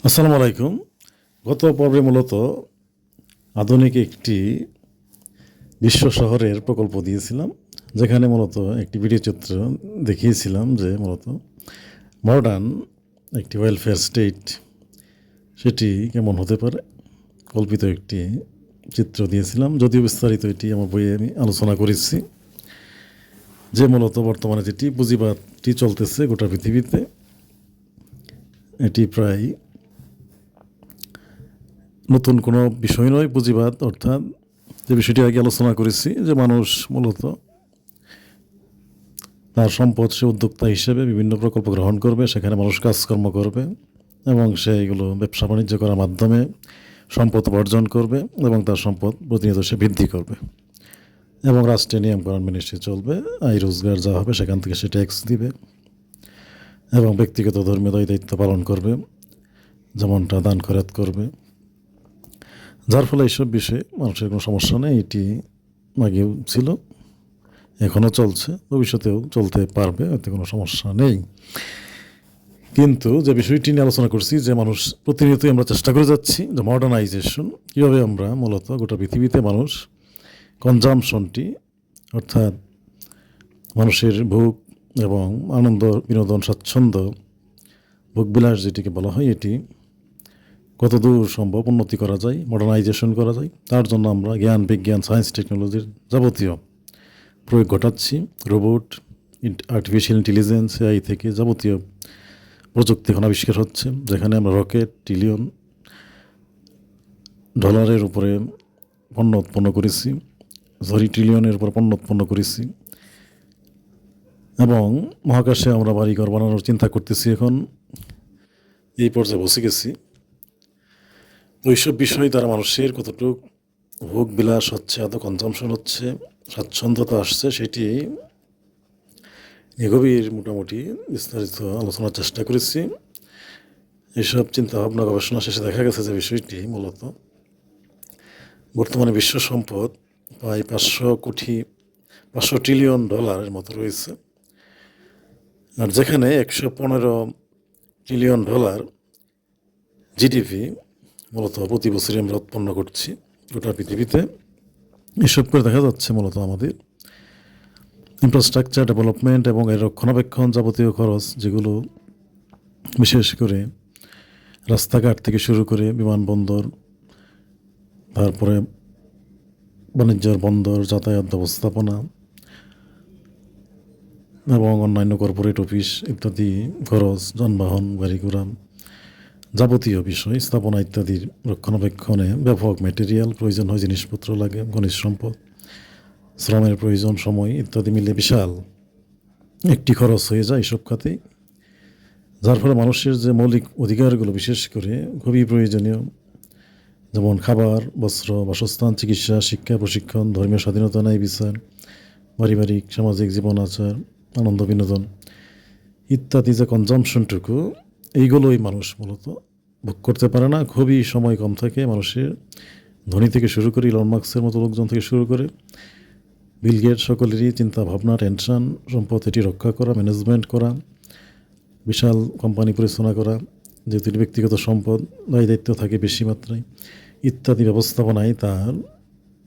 আসসালামু আলাইকুম। গত পর্বে মূলত আধুনিক একটি বিশ্ব শহরের প্রকল্প দিয়েছিলাম, যেখানে মূলত একটি ভিডিও চিত্র দেখিয়েছিলাম যে মূলত মডার্ন একটি ওয়েলফেয়ার স্টেট সেটি কেমন হতে পারে, কল্পিত একটি চিত্র দিয়েছিলাম। যদিও বিস্তারিত এটি আমার বইয়ে আমি আলোচনা করেছি যে মূলত বর্তমানে যেটি পুঁজিবাদটি চলতেছে গোটা পৃথিবীতে, এটি প্রায় নতুন কোনো বিষয় নয়। পুঁজিবাদ অর্থাৎ যে বিষয়টি আগে আলোচনা করেছি যে মানুষ মূলত তার সম্পদ সে উদ্যোক্তা হিসেবে বিভিন্ন প্রকল্প গ্রহণ করবে, সেখানে মানুষ কাজকর্ম করবে এবং সেইগুলো ব্যবসা বাণিজ্য করার মাধ্যমে সম্পদ অর্জন করবে এবং তার সম্পদ প্রতিনিয়ত সে বৃদ্ধি করবে এবং রাষ্ট্রীয় নিয়মকানুন মেনে সে চলবে। আয় রোজগার যা হবে সেখান থেকে সে ট্যাক্স দিবে এবং ব্যক্তিগত ধর্মীয় দায়িত্ব পালন করবে, যেমনটা দান খয়রাত করবে। যার ফলে এইসব বিষয়ে মানুষের কোনো সমস্যা নেই। এটি আগেও ছিল, এখনও চলছে, ভবিষ্যতেও চলতে পারবে, এতে কোনো সমস্যা নেই। কিন্তু যে বিষয়টি নিয়ে আলোচনা করছি যে মানুষ প্রতিনিয়তই আমরা চেষ্টা করে যাচ্ছি যে মডার্নাইজেশন, কীভাবে আমরা মূলত গোটা পৃথিবীতে মানুষ কনজামশনটি অর্থাৎ মানুষের ভোগ এবং আনন্দ বিনোদন স্বাচ্ছন্দ্য ভোগবিলাস যেটিকে বলা হয়, এটি কতদূর সম্ভব উন্নতি করা যায়, মডার্নাইজেশন করা যায়, তার জন্য আমরা জ্ঞান বিজ্ঞান সায়েন্স টেকনোলজির যাবতীয় প্রয়োগ ঘটাচ্ছি। রোবট, আর্টিফিশিয়াল ইন্টেলিজেন্স, এআই থেকে যাবতীয় প্রযুক্তি এখন আবিষ্কার হচ্ছে, যেখানে আমরা রকেট $1 ট্রিলিয়ন উপরে পণ্য উৎপন্ন করেছি, 30 ট্রিলিয়নের উপর পণ্য উৎপন্ন করেছি এবং মহাকাশে আমরা বাড়িঘর বানানোর চিন্তা করতেছি। এখন এই পর্যায়ে বসে গেছি। তো এইসব বিষয় দ্বারা মানুষের কতটুকু ভোগ বিলাস হচ্ছে, এত কনজামশন হচ্ছে, স্বাচ্ছন্দ্যতা আসছে, সেটি গভীর মোটামুটি বিস্তারিত আলোচনার চেষ্টা করেছি। এইসব চিন্তাভাবনা গবেষণা শেষে দেখা গেছে যে বিষয়টি মূলত বর্তমানে বিশ্ব সম্পদ প্রায় $500 ট্রিলিয়ন মতো রয়েছে, আর যেখানে $115 ট্রিলিয়ন জিডিপি মূলত প্রতি বছরই আমরা উৎপন্ন করছি গোটা পৃথিবীতে। এসব করে দেখা যাচ্ছে মূলত আমাদের ইনফ্রাস্ট্রাকচার ডেভেলপমেন্ট এবং এর রক্ষণাবেক্ষণ যাবতীয় খরচ, যেগুলো বিশেষ করে রাস্তাঘাট থেকে শুরু করে বিমানবন্দর, তারপরে বাণিজ্যের বন্দর, যাতায়াত ব্যবস্থাপনা এবং অন্যান্য কর্পোরেট অফিস ইত্যাদি খরচ, যানবাহন, গাড়ি ঘোড়া, যাবতীয় বিষয়, স্থাপনা ইত্যাদির রক্ষণাবেক্ষণে ব্যাপক ম্যাটেরিয়াল প্রয়োজন হয়, জিনিসপত্র লাগে, খনিজ সম্পদ, শ্রমের প্রয়োজন, সময় ইত্যাদি মিলে বিশাল একটি খরচ হয়ে যায় এসব খাতে। যার ফলে মানুষের যে মৌলিক অধিকারগুলো বিশেষ করে খুবই প্রয়োজনীয়, যেমন খাবার, বস্ত্র, বাসস্থান, চিকিৎসা, শিক্ষা, প্রশিক্ষণ, ধর্মীয় স্বাধীনতা, ন্যায় বিচার, পারিবারিক সামাজিক জীবন আচার, আনন্দ বিনোদন ইত্যাদি যে কনজামশনটুকু, এইগুলোই মানুষ মূলত ভোগ করতে পারে না। খুবই সময় কম থাকে মানুষের। ধনী থেকে শুরু করে ইলন মাস্কের মতো লোকজন থেকে শুরু করে বিল গেটস, সকলেরই চিন্তা ভাবনা, টেনশন সম্পদ এটি রক্ষা করা, ম্যানেজমেন্ট করা, বিশাল কোম্পানি পরিচালনা করা, যেহেতু এটি ব্যক্তিগত সম্পদ, দায়িত্ব থাকে বেশি মাত্রায়, ইত্যাদি ব্যবস্থাপনায় তার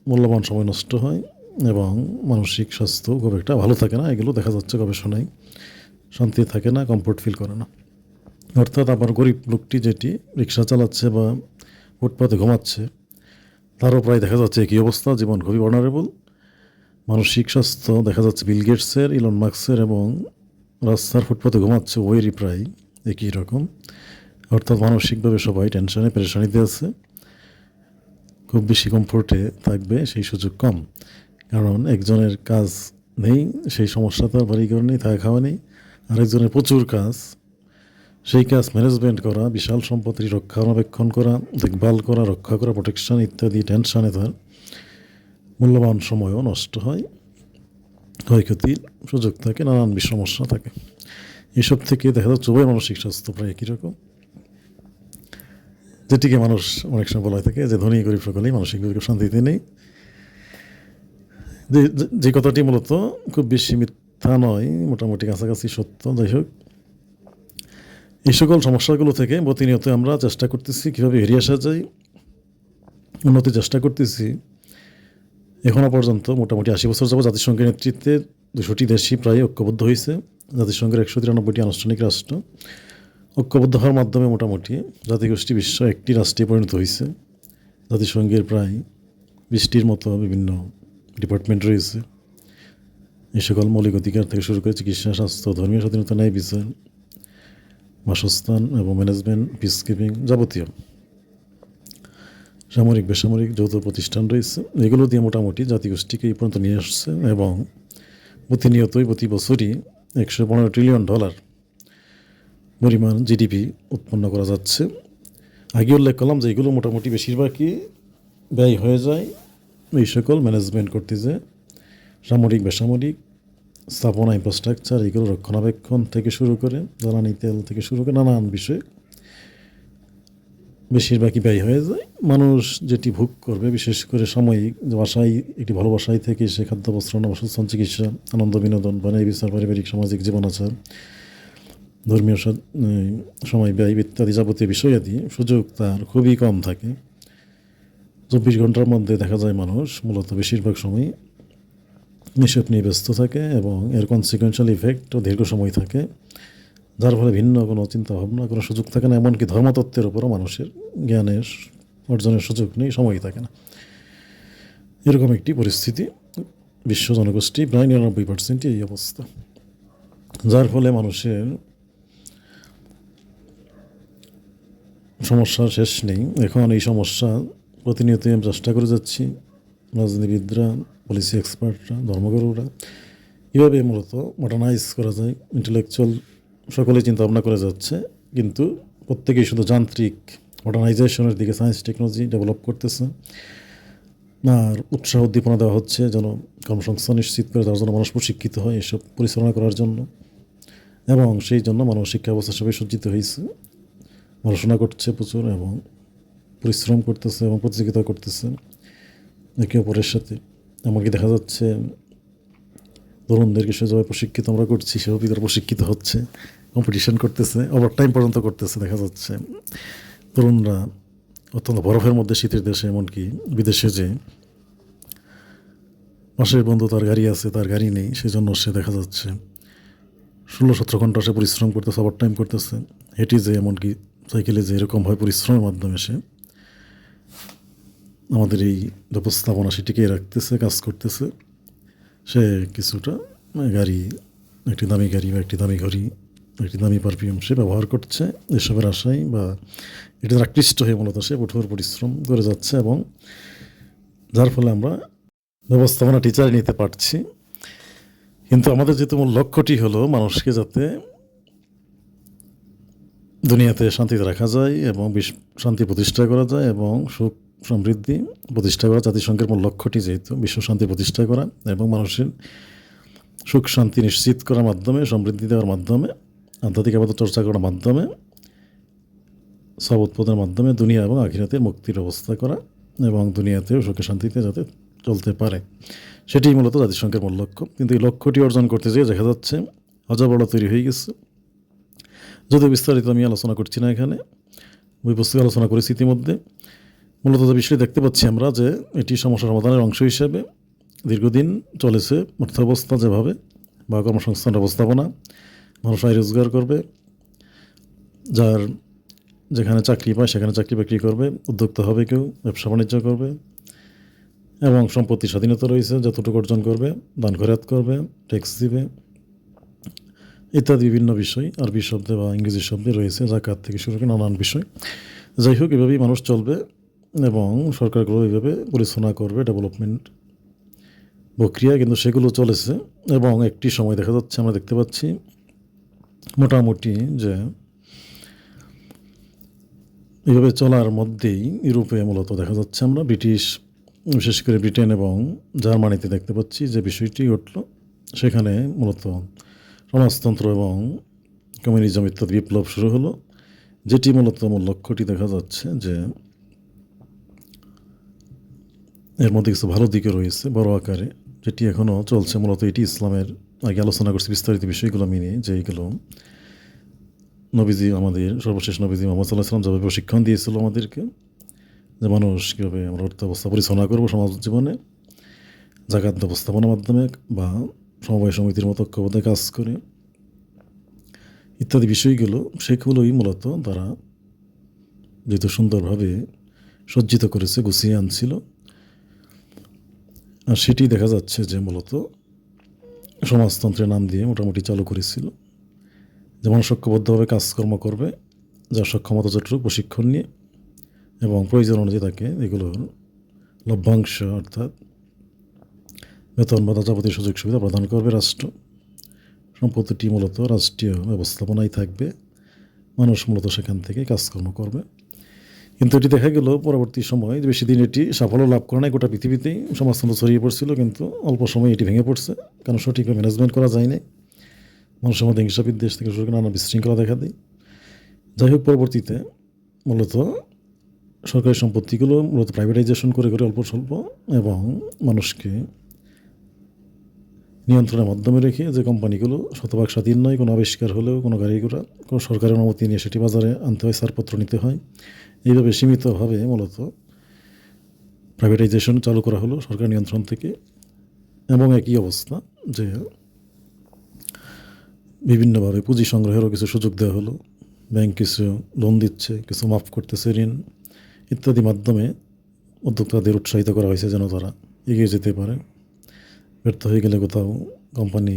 মূল্যবান সময় নষ্ট হয় এবং মানসিক স্বাস্থ্য খুব একটা ভালো থাকে না। এগুলো দেখা যাচ্ছে গবেষণায়। শান্তি থাকে না, কমফোর্ট ফিল করে না। অর্থাৎ আবার গরিব লোকটি যেটি রিক্সা চালাচ্ছে বা ফুটপাতে ঘুমাচ্ছে, তারও প্রায় দেখা যাচ্ছে একই অবস্থা, জীবন খুবই অনারেবল। মানসিক স্বাস্থ্য দেখা যাচ্ছে বিল গেটসের, ইলন মাস্কের এবং রাস্তার ফুটপাতে ঘুমাচ্ছে ওয়েরই প্রায় একই রকম। অর্থাৎ মানসিকভাবে সবাই টেনশনে পেরেশানিতে আছে। খুব বেশি কমফোর্টে থাকবে সেই সুযোগ কম, কারণ একজনের কাজ নেই, সেই সমস্যা তার বাড়িঘর নেই, থাকা খাওয়া নেই। আরেকজনের প্রচুর কাজ, সেই কাজ ম্যানেজমেন্ট করা, বিশাল সম্পত্তি রক্ষণাবেক্ষণ করা, দেখভাল করা, রক্ষা করা, প্রোটেকশন ইত্যাদি টেনশনে তার মূল্যবান সময়ও নষ্ট হয়, ক্ষয়ক্ষতির সুযোগ থাকে, নানান সমস্যা থাকে। এসব থেকে দেখা যাচ্ছে উভয় মানসিক স্বাস্থ্য প্রায় একই রকম, যেটিকে মানুষ অনেক সময় বলা থাকে যে ধনী গরিব সকলেই মানসিকভাবে শান্তিতে নেই। যে কথাটি মূলত খুব বেশি মিথ্যা নয়, মোটামুটি কাছাকাছি সত্য। যাই হোক, এই সকল সমস্যাগুলো থেকে প্রতিনিয়ত আমরা চেষ্টা করতেছি কীভাবে বেরিয়ে আসা যায়, উন্নতির চেষ্টা করতেছি। এখনও পর্যন্ত মোটামুটি 80 বছর যাবত জাতিসংঘের নেতৃত্বে 200টি দেশই প্রায় ঐক্যবদ্ধ হয়েছে। জাতিসংঘের 193টি আনুষ্ঠানিক রাষ্ট্র ঐক্যবদ্ধ হওয়ার মাধ্যমে মোটামুটি জাতিগোষ্ঠী বিশ্ব একটি রাষ্ট্রে পরিণত হয়েছে। জাতিসংঘের প্রায় 20টির মতো বিভিন্ন ডিপার্টমেন্ট রয়েছে। এই সকল মৌলিক অধিকার থেকে শুরু করে চিকিৎসা, স্বাস্থ্য, ধর্মীয় স্বাধীনতা, ন্যায় বিচার, বাসস্থান এবং ম্যানেজমেন্ট, পিস কিপিং, যাবতীয় সামরিক বেসামরিক যৌথ প্রতিষ্ঠান রয়েছে। এগুলো দিয়ে মোটামুটি জাতিগোষ্ঠীকে এই পর্যন্ত নিয়ে আসছে এবং প্রতিনিয়তই প্রতি বছরই $115 ট্রিলিয়ন পরিমাণ জিডিপি উৎপন্ন করা যাচ্ছে। আগে উল্লেখ করলাম যে এগুলো মোটামুটি বেশিরভাগই ব্যয় হয়ে যায় এই সকল ম্যানেজমেন্ট করতে, যে সামরিক বেসামরিক স্থাপনা, ইনফ্রাস্ট্রাকচার, এগুলো রক্ষণাবেক্ষণ থেকে শুরু করে জ্বালানি তেল থেকে শুরু করে নানান বিষয়ে বেশিরভাগই ব্যয় হয়ে যায়। মানুষ যেটি ভোগ করবে, বিশেষ করে সাময়িক বাসায় একটি ভালো বাসায় থেকে সে খাদ্য, বস্ত্র, বাসস্থান, চিকিৎসা, আনন্দ, বিনোদন, ন্যায় বিচার, পারিবারিক সামাজিক জীবনাচার, ধর্মীয় সময় ব্যয় ইত্যাদি যাবতীয় বিষয়াদি সুযোগ তার খুবই কম থাকে। 24 ঘন্টার মধ্যে দেখা যায় মানুষ মূলত বেশিরভাগ সময় এসব নিয়ে ব্যস্ত থাকে এবং এর কনসিকুয়েন্সিয়াল ইফেক্টও দীর্ঘ সময় থাকে, যার ফলে ভিন্ন কোনো চিন্তাভাবনা, কোনো সুযোগ থাকে না। এমনকি ধর্মতত্ত্বের উপরও মানুষের জ্ঞানের অর্জনের সুযোগ নেই, সময় থাকে না। এরকম একটি পরিস্থিতি। বিশ্ব জনগোষ্ঠী প্রায় 99% এই অবস্থা, যার ফলে মানুষের সমস্যার শেষ নেই। এখন এই সমস্যা প্রতিনিয়ত আমি চেষ্টা করে যাচ্ছি, রাজনীতিবিদরা, পলিসি এক্সপার্টরা, ধর্মগুরুরা, কীভাবে মূলত মডার্নাইজ করা যায়। ইন্টেলেকচুয়াল সকলেই চিন্তা ভাবনা করে যাচ্ছে, কিন্তু প্রত্যেকেই শুধু যান্ত্রিক মডার্নাইজেশনের দিকে, সায়েন্স টেকনোলজি ডেভেলপ করতেছে। আর উৎসাহ উদ্দীপনা দেওয়া হচ্ছে যেন কর্মসংস্থান নিশ্চিত করে তার জন্য মানুষ প্রশিক্ষিত হয় এসব পরিচালনা করার জন্য, এবং সেই জন্য মানুষ শিক্ষা ব্যবস্থা সবাই সজ্জিত হয়েছে, পড়াশোনা করছে প্রচুর এবং পরিশ্রম করতেছে এবং প্রতিযোগিতা করতেছে একে অপরের সাথে। এমনকি দেখা যাচ্ছে তরুণদেরকে সেভাবে প্রশিক্ষিত আমরা করছি, সেভাবেই তারা প্রশিক্ষিত হচ্ছে, কম্পিটিশন করতেছে, ওভার টাইম পর্যন্ত করতেছে। দেখা যাচ্ছে তরুণরা অত্যন্ত বরফের মধ্যে শীতের দেশে, এমনকি বিদেশে, যে পাশের বন্ধু তার গাড়ি আছে, তার গাড়ি নেই, সেজন্য সে দেখা যাচ্ছে 16-17 ঘন্টা সে পরিশ্রম করতেছে, ওভার টাইম করতেছে, হেঁটে যে, এমনকি সাইকেলে যে, এরকমভাবে পরিশ্রমের মাধ্যমে সে আমাদের এই ব্যবস্থাপনা সেটিকে রাখতেছে, কাজ করতেছে। সে কিছুটা গাড়ি, একটি দামি গাড়ি বা একটি দামি ঘড়ি, একটি দামি পারফিউম সে ব্যবহার করছে এসবের আশায়, বা এটা আকৃষ্ট হয়ে মূলত সে কঠোর পরিশ্রম করে যাচ্ছে, এবং যার ফলে আমরা ব্যবস্থাপনা টিচারে নিতে পারছি। কিন্তু আমাদের যেহেতু মূল লক্ষ্যটি হলো মানুষকে যাতে দুনিয়াতে শান্তিতে রাখা যায় এবং শান্তি প্রতিষ্ঠা করা যায় এবং সুখ সমৃদ্ধি প্রতিষ্ঠা করা, জাতিসংঘের মূল লক্ষ্যটি যেহেতু বিশ্ব শান্তি প্রতিষ্ঠা করা এবং মানুষের সুখ শান্তি নিশ্চিত করার মাধ্যমে, সমৃদ্ধি দেওয়ার মাধ্যমে, আধ্যাত্মিক আবাদত চর্চা করার মাধ্যমে, সব উৎপাদনের মাধ্যমে দুনিয়া এবং আখিরাতে মুক্তির ব্যবস্থা করা এবং দুনিয়াতেও সুখে শান্তিতে যাতে চলতে পারে, সেটিই মূলত জাতিসংঘের মূল লক্ষ্য। কিন্তু এই লক্ষ্যটি অর্জন করতে যেয়ে দেখা যাচ্ছে হজবড়া তৈরি হয়ে গেছে। যদিও বিস্তারিত আমি আলোচনা করছি না এখানে, ওই পুস্তকে আলোচনা করেছি ইতিমধ্যে। মূলত যে বিষয়টি দেখতে পাচ্ছি আমরা, যে এটি সমস্যা সমাধানের অংশ হিসেবে দীর্ঘদিন চলেছে অর্থাবস্থা যেভাবে, বা কর্মসংস্থান ব্যবস্থাপনা, মানুষ আয় রোজগার করবে, যার যেখানে চাকরি পায় সেখানে চাকরি বাকরি করবে, উদ্যোক্তা হবে, কেউ ব্যবসা বাণিজ্য করবে, এবং সম্পত্তি স্বাধীনতা রয়েছে, যতটুকু অর্জন করবে, দান খয়রাত করবে, ট্যাক্স দিবে, ইত্যাদি বিভিন্ন বিষয় আরবি শব্দে বা ইংরেজি শব্দে রয়েছে, জাকাত থেকে শুরু করে নানান বিষয়। যাই হোক, এভাবেই মানুষ চলবে এবং সরকারগুলো এইভাবে পরিচালনা করবে ডেভেলপমেন্ট প্রক্রিয়া, কিন্তু সেগুলো চলেছে। এবং একটি সময় দেখা যাচ্ছে, আমরা দেখতে পাচ্ছি মোটামুটি যে এইভাবে চলার মধ্যেই ইউরোপে মূলত দেখা যাচ্ছে আমরা ব্রিটিশ, বিশেষ করে ব্রিটেন এবং জার্মানিতে দেখতে পাচ্ছি যে বিষয়টি ঘটল। সেখানে মূলত সমাজতন্ত্র এবং কমিউনিজম ইত্যাদি বিপ্লব শুরু হলো, যেটি মূলত মূল লক্ষ্যটি দেখা যাচ্ছে যে এর মধ্যে কিছু ভালো দিকে রয়েছে বড় আকারে, যেটি এখনও চলছে। মূলত এটি ইসলামের, আগে আলোচনা করছি বিস্তারিত বিষয়গুলো মেনে, যে এইগুলো নবীজি আমাদের সর্বশেষ নবীজি মোহাম্মদ সাল্লাহ সাল্লাম যেভাবে প্রশিক্ষণ দিয়েছিল আমাদেরকে, যে মানুষ কীভাবে আমরা অর্থ ব্যবস্থা পরিচালনা করবো সমাজ জীবনে, জাকাত ব্যবস্থাপনার মাধ্যমে বা সমবায় সমিতির মতো ঐক্যবদ্ধ কাজ করে ইত্যাদি বিষয়গুলো, সেগুলোই মূলত তারা যেহেতু সুন্দরভাবে সজ্জিত করেছে, গুছিয়ে আনছিল। আর সেটি দেখা যাচ্ছে যে মূলত সমাজতন্ত্রের নাম দিয়ে মোটামুটি চালু করেছিল, যেমন ঐক্যবদ্ধভাবে কাজকর্ম করবে, যার সক্ষমতা যতটুকু প্রশিক্ষণ নিয়ে এবং প্রয়োজন অনুযায়ী তাকে এগুলোর লভ্যাংশ অর্থাৎ বেতন বা যাবতীয় সুযোগ সুবিধা প্রদান করবে রাষ্ট্র। সম্পত্তিটি মূলত রাষ্ট্রীয় ব্যবস্থাপনায় থাকবে, মানুষ মূলত সেখান থেকে কাজকর্ম করবে। কিন্তু এটি দেখা গেল পরবর্তী সময় বেশি দিন এটি সাফল্য লাভ করে নাই, গোটা পৃথিবীতেই সমাজতন্ত্র ছড়িয়ে পড়ছিল, কিন্তু অল্প সময় এটি ভেঙে পড়ছে, কারণ সঠিকভাবে ম্যানেজমেন্ট করা যায় নাই। মানুষের মধ্যে হিংসা বিদ্বেষ থেকে শুরু করে নানা বিশৃঙ্খলা দেখা দেয়। যাই হোক, পরবর্তীতে মূলত সরকারি সম্পত্তিগুলো মূলত প্রাইভেটাইজেশন করে করে অল্প স্বল্প এবং মানুষকে নিয়ন্ত্রণের মাধ্যমে রেখে, যে কোম্পানিগুলো শতভাগ স্বাধীন নয়, কোনো আবিষ্কার হলেও কোনো গাড়ি ঘোড়া কোনো সরকারের অনুমতি নিয়ে সেটি বাজারে আনতে হয়, ছাড়পত্র নিতে হয়। এইভাবে সীমিতভাবে মূলত প্রাইভেটাইজেশন চালু করা হলো সরকার নিয়ন্ত্রণ থেকে। এবং একই অবস্থা যে বিভিন্নভাবে পুঁজি সংগ্রহেরও কিছু সুযোগ দেওয়া হলো, ব্যাংক কিছু লোন দিচ্ছে, কিছু মাফ করতেছে ঋণ ইত্যাদি মাধ্যমে উদ্যোক্তাদের উৎসাহিত করা হয়েছে যেন তারা এগিয়ে যেতে পারে। ব্যর্থ হয়ে গেলে কোথাও কোম্পানি,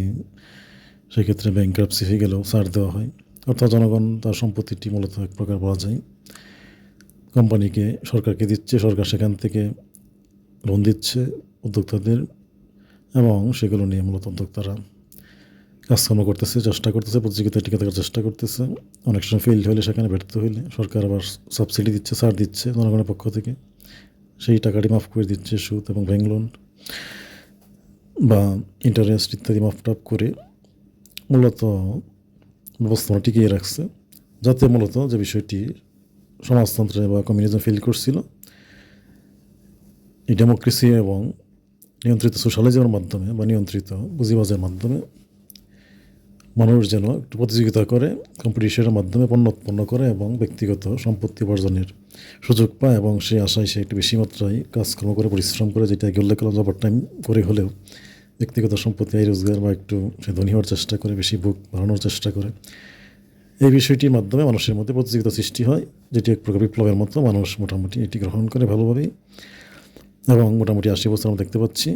সেক্ষেত্রে ব্যাংক্রাপসি হয়ে গেলেও ছাড় দেওয়া হয়। অর্থাৎ জনগণ তার সম্পত্তিটি মূলত এক প্রকার বলা যায় কোম্পানিকে, সরকারকে দিচ্ছে, সরকার সেখান থেকে লোন দিচ্ছে উদ্যোক্তাদের, এবং সেগুলো নিয়ে মূলত উদ্যোক্তারা কাজকর্ম করতেছে, চেষ্টা করতেছে, প্রতিযোগিতায় টিকে থাকার চেষ্টা করতেছে। অনেক সময় ফেইল্ড হলে, সেখানে ব্যর্থ হইলে সরকার আবার সাবসিডি দিচ্ছে, ছাড় দিচ্ছে জনগণের পক্ষ থেকে, সেই টাকাটি মাফ করে দিচ্ছে, সুদ এবং ব্যাংক লোন বা ইন্টারেস্ট ইত্যাদি মাফ টাফ করে মূলত ব্যবস্থাপনা টিকিয়ে রাখছে, যাতে মূলত যে বিষয়টি সমাজতন্ত্রে বা কমিউনিজম ফেল করছিল, এই ডেমোক্রেসি এবং নিয়ন্ত্রিত সোশ্যালিজমের মাধ্যমে বা নিয়ন্ত্রিত পুঁজিবাজের মাধ্যমে মানুষ যেন একটু প্রতিযোগিতা করে, কম্পিটিশনের মাধ্যমে পণ্য উৎপন্ন করে এবং ব্যক্তিগত সম্পত্তি অর্জনের সুযোগ পায়, এবং সেই আশায় সে একটু বেশি মাত্রায় কাজকর্ম করে, পরিশ্রম করে, যেটা উল্লেখ করলাম ওভার টাইম করে হলেও ব্যক্তিগত সম্পত্তি, আয় রোজগার বা একটু সে ধনী হওয়ার চেষ্টা করে, বেশি ভোগ বাড়ানোর চেষ্টা করে। এই বিষয়টির মাধ্যমে মানুষের মধ্যে প্রতিযোগিতা সৃষ্টি হয়, যেটি এক প্রকার বিপ্লবের মতো। মানুষ মোটামুটি এটি গ্রহণ করে ভালোভাবেই, এবং মোটামুটি 80 বছর আমরা দেখতে পাচ্ছি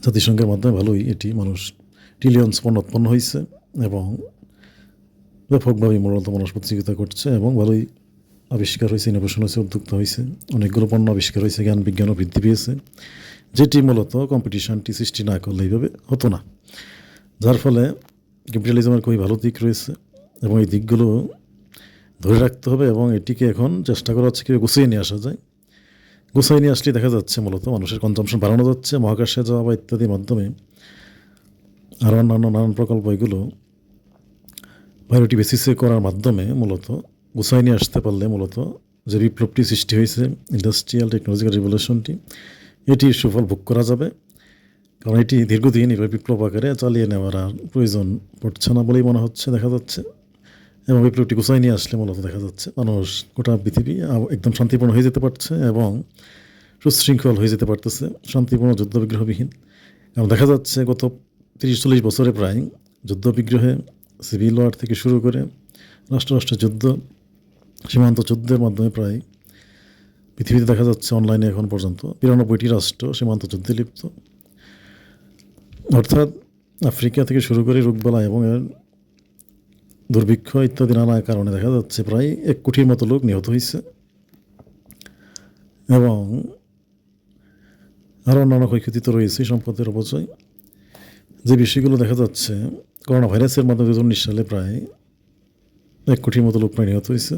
জাতিসংঘের মাধ্যমে ভালোই এটি মানুষ ট্রিলিয়নস পণ্য উৎপন্ন হয়েছে, এবং ব্যাপকভাবেই মূলত মানুষ প্রতিযোগিতা করছে, এবং ভালোই আবিষ্কার হয়েছে, ইনোভেশন হয়েছে, উদ্যোক্তা হয়েছে, অনেকগুলো পণ্য আবিষ্কার হয়েছে, জ্ঞান বিজ্ঞানও বৃদ্ধি পেয়েছে, যেটি মূলত কম্পিটিশনটি সৃষ্টি না করলে এইভাবে হতো না। যার ফলে ক্যাপিটালিজমের খুবই ভালো দিক রয়েছে, এবং এই দিকগুলো ধরে রাখতে হবে, এবং এটিকে এখন চেষ্টা করা হচ্ছে কীভাবে গুছিয়ে নিয়ে আসা যায়। গুছিয়ে নিয়ে আসলে দেখা যাচ্ছে মূলত মানুষের কনজাম্পশন বাড়ানো যাচ্ছে, মহাকাশে যাওয়া বা ইত্যাদির মাধ্যমে আরও অন্যান্য নানান প্রকল্প, এগুলো প্রায়োরিটি বেসিসে করার মাধ্যমে মূলত গুছিয়ে নিয়ে আসতে পারলে মূলত যে বিপ্লবটি সৃষ্টি হয়েছে, ইন্ডাস্ট্রিয়াল টেকনোলজিক্যাল রিভলিউশনটি, এটির সুফল ভোগ করা যাবে। কারণ এটি দীর্ঘদিন এভাবে বিপ্লব আকারে চালিয়ে নেওয়ার আর প্রয়োজন পড়ছে না বলেই মনে হচ্ছে, দেখা যাচ্ছে। এবং বিপ্লবটি গুছিয়ে নিয়ে আসলে মূলত দেখা যাচ্ছে মানুষ, গোটা পৃথিবী একদম শান্তিপূর্ণ হয়ে যেতে পারছে, এবং সুশৃঙ্খল হয়ে যেতে পারতেছে, শান্তিপূর্ণ যুদ্ধবিগ্রহবিহীন। কারণ দেখা যাচ্ছে গত 30-40 বছরে প্রায় যুদ্ধবিগ্রহে, সিভিল ওয়ার থেকে শুরু করে রাষ্ট্র রাষ্ট্রের যুদ্ধ, সীমান্ত যুদ্ধের মাধ্যমে প্রায় পৃথিবীতে দেখা যাচ্ছে অনলাইনে এখন পর্যন্ত 92টি রাষ্ট্র সীমান্ত যুদ্ধে লিপ্ত। অর্থাৎ আফ্রিকা থেকে শুরু করে রোগবালাই এবং দুর্ভিক্ষ ইত্যাদি নানা কারণে দেখা যাচ্ছে প্রায় 1 কোটির মতো লোক নিহত হয়েছে, এবং আরও অন্যান্য ক্ষয়ক্ষতি তো রয়েছে, সম্পদের অপচয়। যে বিষয়গুলো দেখা যাচ্ছে, করোনা ভাইরাসের মাধ্যমে 2019 সালে প্রায় 1 কোটির মতো লোক প্রায় নিহত হয়েছে।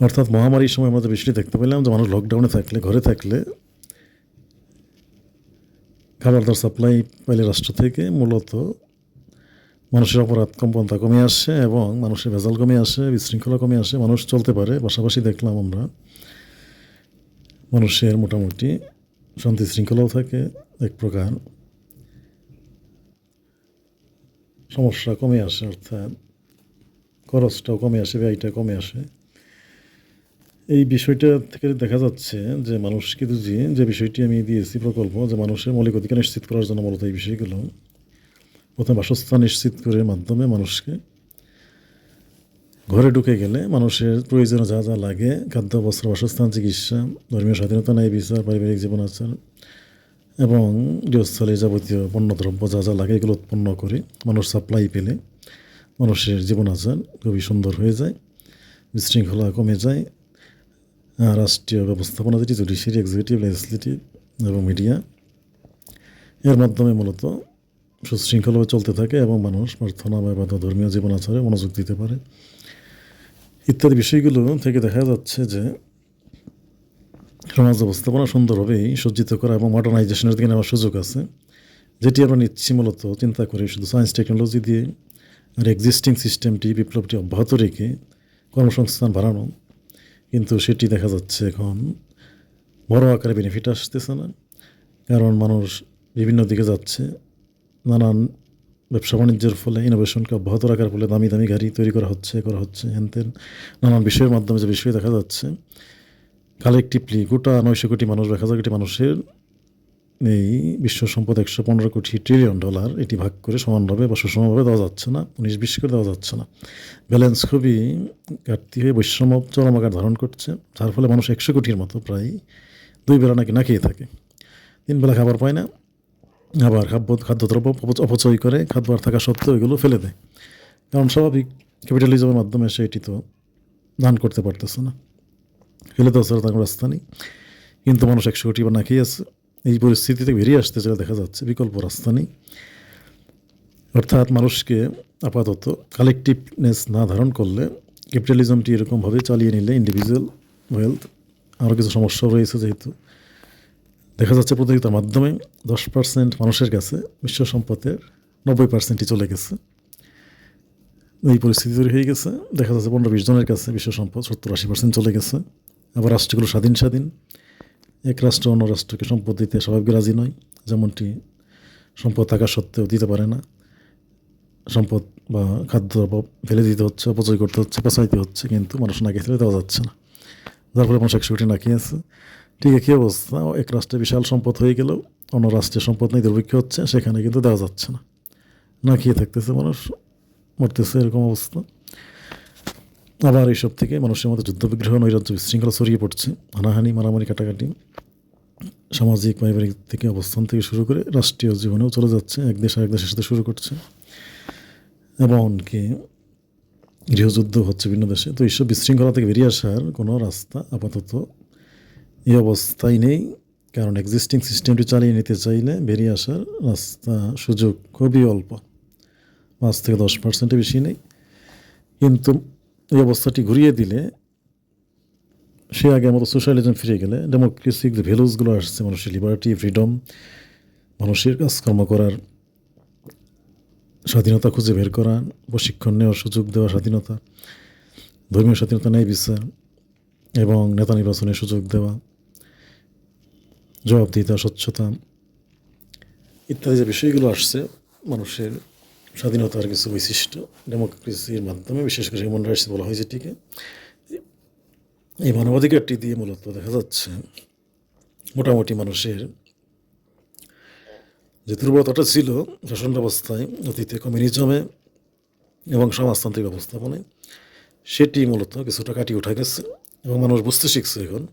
অর্থাৎ মহামারীর সময় আমরা যে বিষয়টি দেখতে পেলাম, যে মানুষ লকডাউনে থাকলে, ঘরে থাকলে খাবার দাবার সাপ্লাই পাইলে রাষ্ট্র থেকে, মূলত মানুষের অপরাধ কম্পনতা কমে আসে, এবং মানুষের ভেজাল কমে আসে, বিশৃঙ্খলা কমে আসে, মানুষ চলতে পারে। পাশাপাশি দেখলাম আমরা মানুষের মোটামুটি শান্তি শৃঙ্খলাও থাকে, এক প্রকার সমস্যা কমে আসে। অর্থাৎ খরচটাও কমে আসে, ব্যয়টা কমে আসে। এই বিষয়টা থেকে দেখা যাচ্ছে যে মানুষকে যে বিষয়টি আমি দিয়েছি প্রকল্প, যে মানুষের মৌলিক অধিকার নিশ্চিত করার জন্য মূলত এই বিষয়গুলো প্রথমে বাসস্থান নিশ্চিত করে মাধ্যমে মানুষকে ঘরে ঢুকে গেলে মানুষের প্রয়োজনে যা যা লাগে, খাদ্য, বস্ত্র, বাসস্থান, চিকিৎসা, ধর্মীয় স্বাধীনতা, ন্যায় বিচার, পারিবারিক জীবন আচার এবং গৃহস্থলে যাবতীয় পণ্যদ্রব্য যা যা লাগে এগুলো উৎপন্ন করে মানুষ সাপ্লাই পেলে মানুষের জীবন আচার খুবই সুন্দর হয়ে যায়, বিশৃঙ্খলা কমে যায়। রাষ্ট্রীয় ব্যবস্থাপনা যেটি জুডিশিয়ারি, এক্সিকিউটিভ, লেজিসলেটিভ এবং মিডিয়া, এর মাধ্যমে মূলত সুশৃঙ্খলভাবে চলতে থাকে এবং মানুষ প্রার্থনা বা ধর্মীয় জীবন আচারে মনোযোগ দিতে পারে। ইত্যাদি বিষয়গুলো থেকে দেখা যাচ্ছে যে সমাজ ব্যবস্থাপনা সুন্দরভাবেই সজ্জিত করা এবং মডার্নাইজেশনের দিকে নেওয়ার সুযোগ আছে, যেটি আমরা নিচ্ছি মূলত চিন্তা করে শুধু সায়েন্স টেকনোলজি দিয়ে আর এক্সিস্টিং সিস্টেমটি, বিপ্লবটি অব্যাহত রেখে কর্মসংস্থান বাড়ানো। কিন্তু সেটি দেখা যাচ্ছে এখন বড় আকারে বেনিফিট আসতেছে না, কারণ মানুষ বিভিন্ন দিকে যাচ্ছে। নানান ব্যবসা বাণিজ্যের ফলে ইনোভেশনকে অব্যাহত রাখার ফলে দামি দামি গাড়ি তৈরি করা হচ্ছে হ্যানতেন নানান বিষয়ের মাধ্যমে যে বিষয় দেখা যাচ্ছে, কালেকটিভলি গোটা 900 কোটি মানুষ, 1000 কোটি মানুষের এই বিশ্ব সম্পদ $115 ট্রিলিয়ন, এটি ভাগ করে সমানভাবে বা সুষমভাবে দেওয়া যাচ্ছে না, 19-20 করে দেওয়া যাচ্ছে না। ব্যালেন্স খুবই ঘাটতি হয়ে বৈষম্য চরম আকার ধারণ করছে, যার ফলে মানুষ 100 কোটির মতো প্রায় 2 বেলা নাকি না খেয়ে থাকে, 3 বেলা খাবার পায় না, আবার খাদ্যদ্রব্য অপচয় করে, খাদ্য থাকা সত্ত্বেও এগুলো ফেলে দেয়, কারণ স্বাভাবিক ক্যাপিটালিজমের মাধ্যমে সে এটি তো দান করতে পারতেছে না, ফেলে দেওয়া ছাড়া তার রাস্তা নেই। কিন্তু মানুষ 100 কোটি বা না খেয়ে আছে। এই পরিস্থিতি থেকে বেরিয়ে আসতে যেটা দেখা যাচ্ছে বিকল্প রাস্তা নেই, অর্থাৎ মানুষকে আপাতত কালেকটিভনেস না ধারণ করলে, ক্যাপিটালিজমটি এরকমভাবে চালিয়ে নিলে ইন্ডিভিজুয়াল ওয়েলথ আরও কিছু সমস্যা রয়েছে, যেহেতু দেখা যাচ্ছে প্রতিযোগিতার মাধ্যমে 10% মানুষের কাছে বিশ্ব সম্পদের 90%ই চলে গেছে। এই পরিস্থিতি তৈরি হয়ে গেছে, দেখা যাচ্ছে 15-20 জনের কাছে বিশ্ব সম্পদ 70-80% চলে গেছে। আবার রাষ্ট্রগুলো স্বাধীন এক রাষ্ট্র অন্য রাষ্ট্রকে সম্পদ দিতে স্বাভাবিক রাজি নয়, যেমনটি সম্পদ থাকা সত্ত্বেও দিতে পারে না, সম্পদ বা খাদ্য ফেলে দিতে হচ্ছে, অপচয় করতে হচ্ছে, পেঁচাইতে হচ্ছে, কিন্তু মানুষ না খেয়ে দেওয়া যাচ্ছে না, যার ফলে মানুষ 100 কোটি না খেয়ে আছে। ঠিক একই অবস্থা, এক রাষ্ট্রে বিশাল সম্পদ হয়ে গেলেও অন্য রাষ্ট্রের সম্পদ নেই, দুর্ভিক্ষ হচ্ছে, সেখানে কিন্তু দেওয়া যাচ্ছে না, না খেয়ে থাকতেছে মানুষ, মরতেছে, এরকম অবস্থা। আবার এইসব থেকে মানুষের মধ্যে যুদ্ধবিগ্রহ, নৈরাজ্য, বিশৃঙ্খলা ছড়িয়ে পড়ছে, হানাহানি, মারামারি, কাটাকাটি, সামাজিক পারিবারিক থেকে অবস্থান থেকে শুরু করে রাষ্ট্রীয় জীবনেও চলে যাচ্ছে, এক দেশ আরেক দেশের সাথে শুরু করছে, এমনকি গৃহযুদ্ধ হচ্ছে বিভিন্ন দেশে। তো এইসব বিশৃঙ্খলা থেকে বেরিয়ে আসার কোনো রাস্তা আপাতত এই অবস্থায় নেই, কারণ এক্সিস্টিং সিস্টেমটি চালিয়ে নিতে চাইলে বেরিয়ে আসার রাস্তা, সুযোগ খুবই অল্প, 5-10% বেশি নেই। কিন্তু এই অবস্থাটি ঘুরিয়ে দিলে, সে আগের মতো সোশ্যালিজম ফিরে গেলে, ডেমোক্রেসিক যে ভ্যালুসগুলো আসছে, মানুষের লিবার্টি, ফ্রিডম, মানুষের কাজকর্ম করার স্বাধীনতা খুঁজে বের করা, প্রশিক্ষণ নেওয়ার সুযোগ দেওয়া স্বাধীনতা, ধর্মীয় স্বাধীনতা, ন্যায় বিচার এবং নেতা নির্বাচনের সুযোগ দেওয়া, জবাবদিহিতা, স্বচ্ছতা ইত্যাদি যে বিষয়গুলো আসছে, মানুষের স্বাধীনতার কিছু বৈশিষ্ট্য ডেমোক্রেসির মাধ্যমে, বিশেষ করে হিউম্যান রাইটস বলা হয় যেটিকে, এই মানবাধিকারটি দিয়ে মূলত দেখা যাচ্ছে মোটামুটি মানুষের যে দুর্বলতাটা ছিল শাসন ব্যবস্থায় অতীতে, কমিউনিজমে এবং সমাজতান্ত্রিক ব্যবস্থাপনায়, সেটি মূলত কিছুটা কাটিয়ে উঠা গেছে এবং মানুষ বুঝতে শিখছে এখন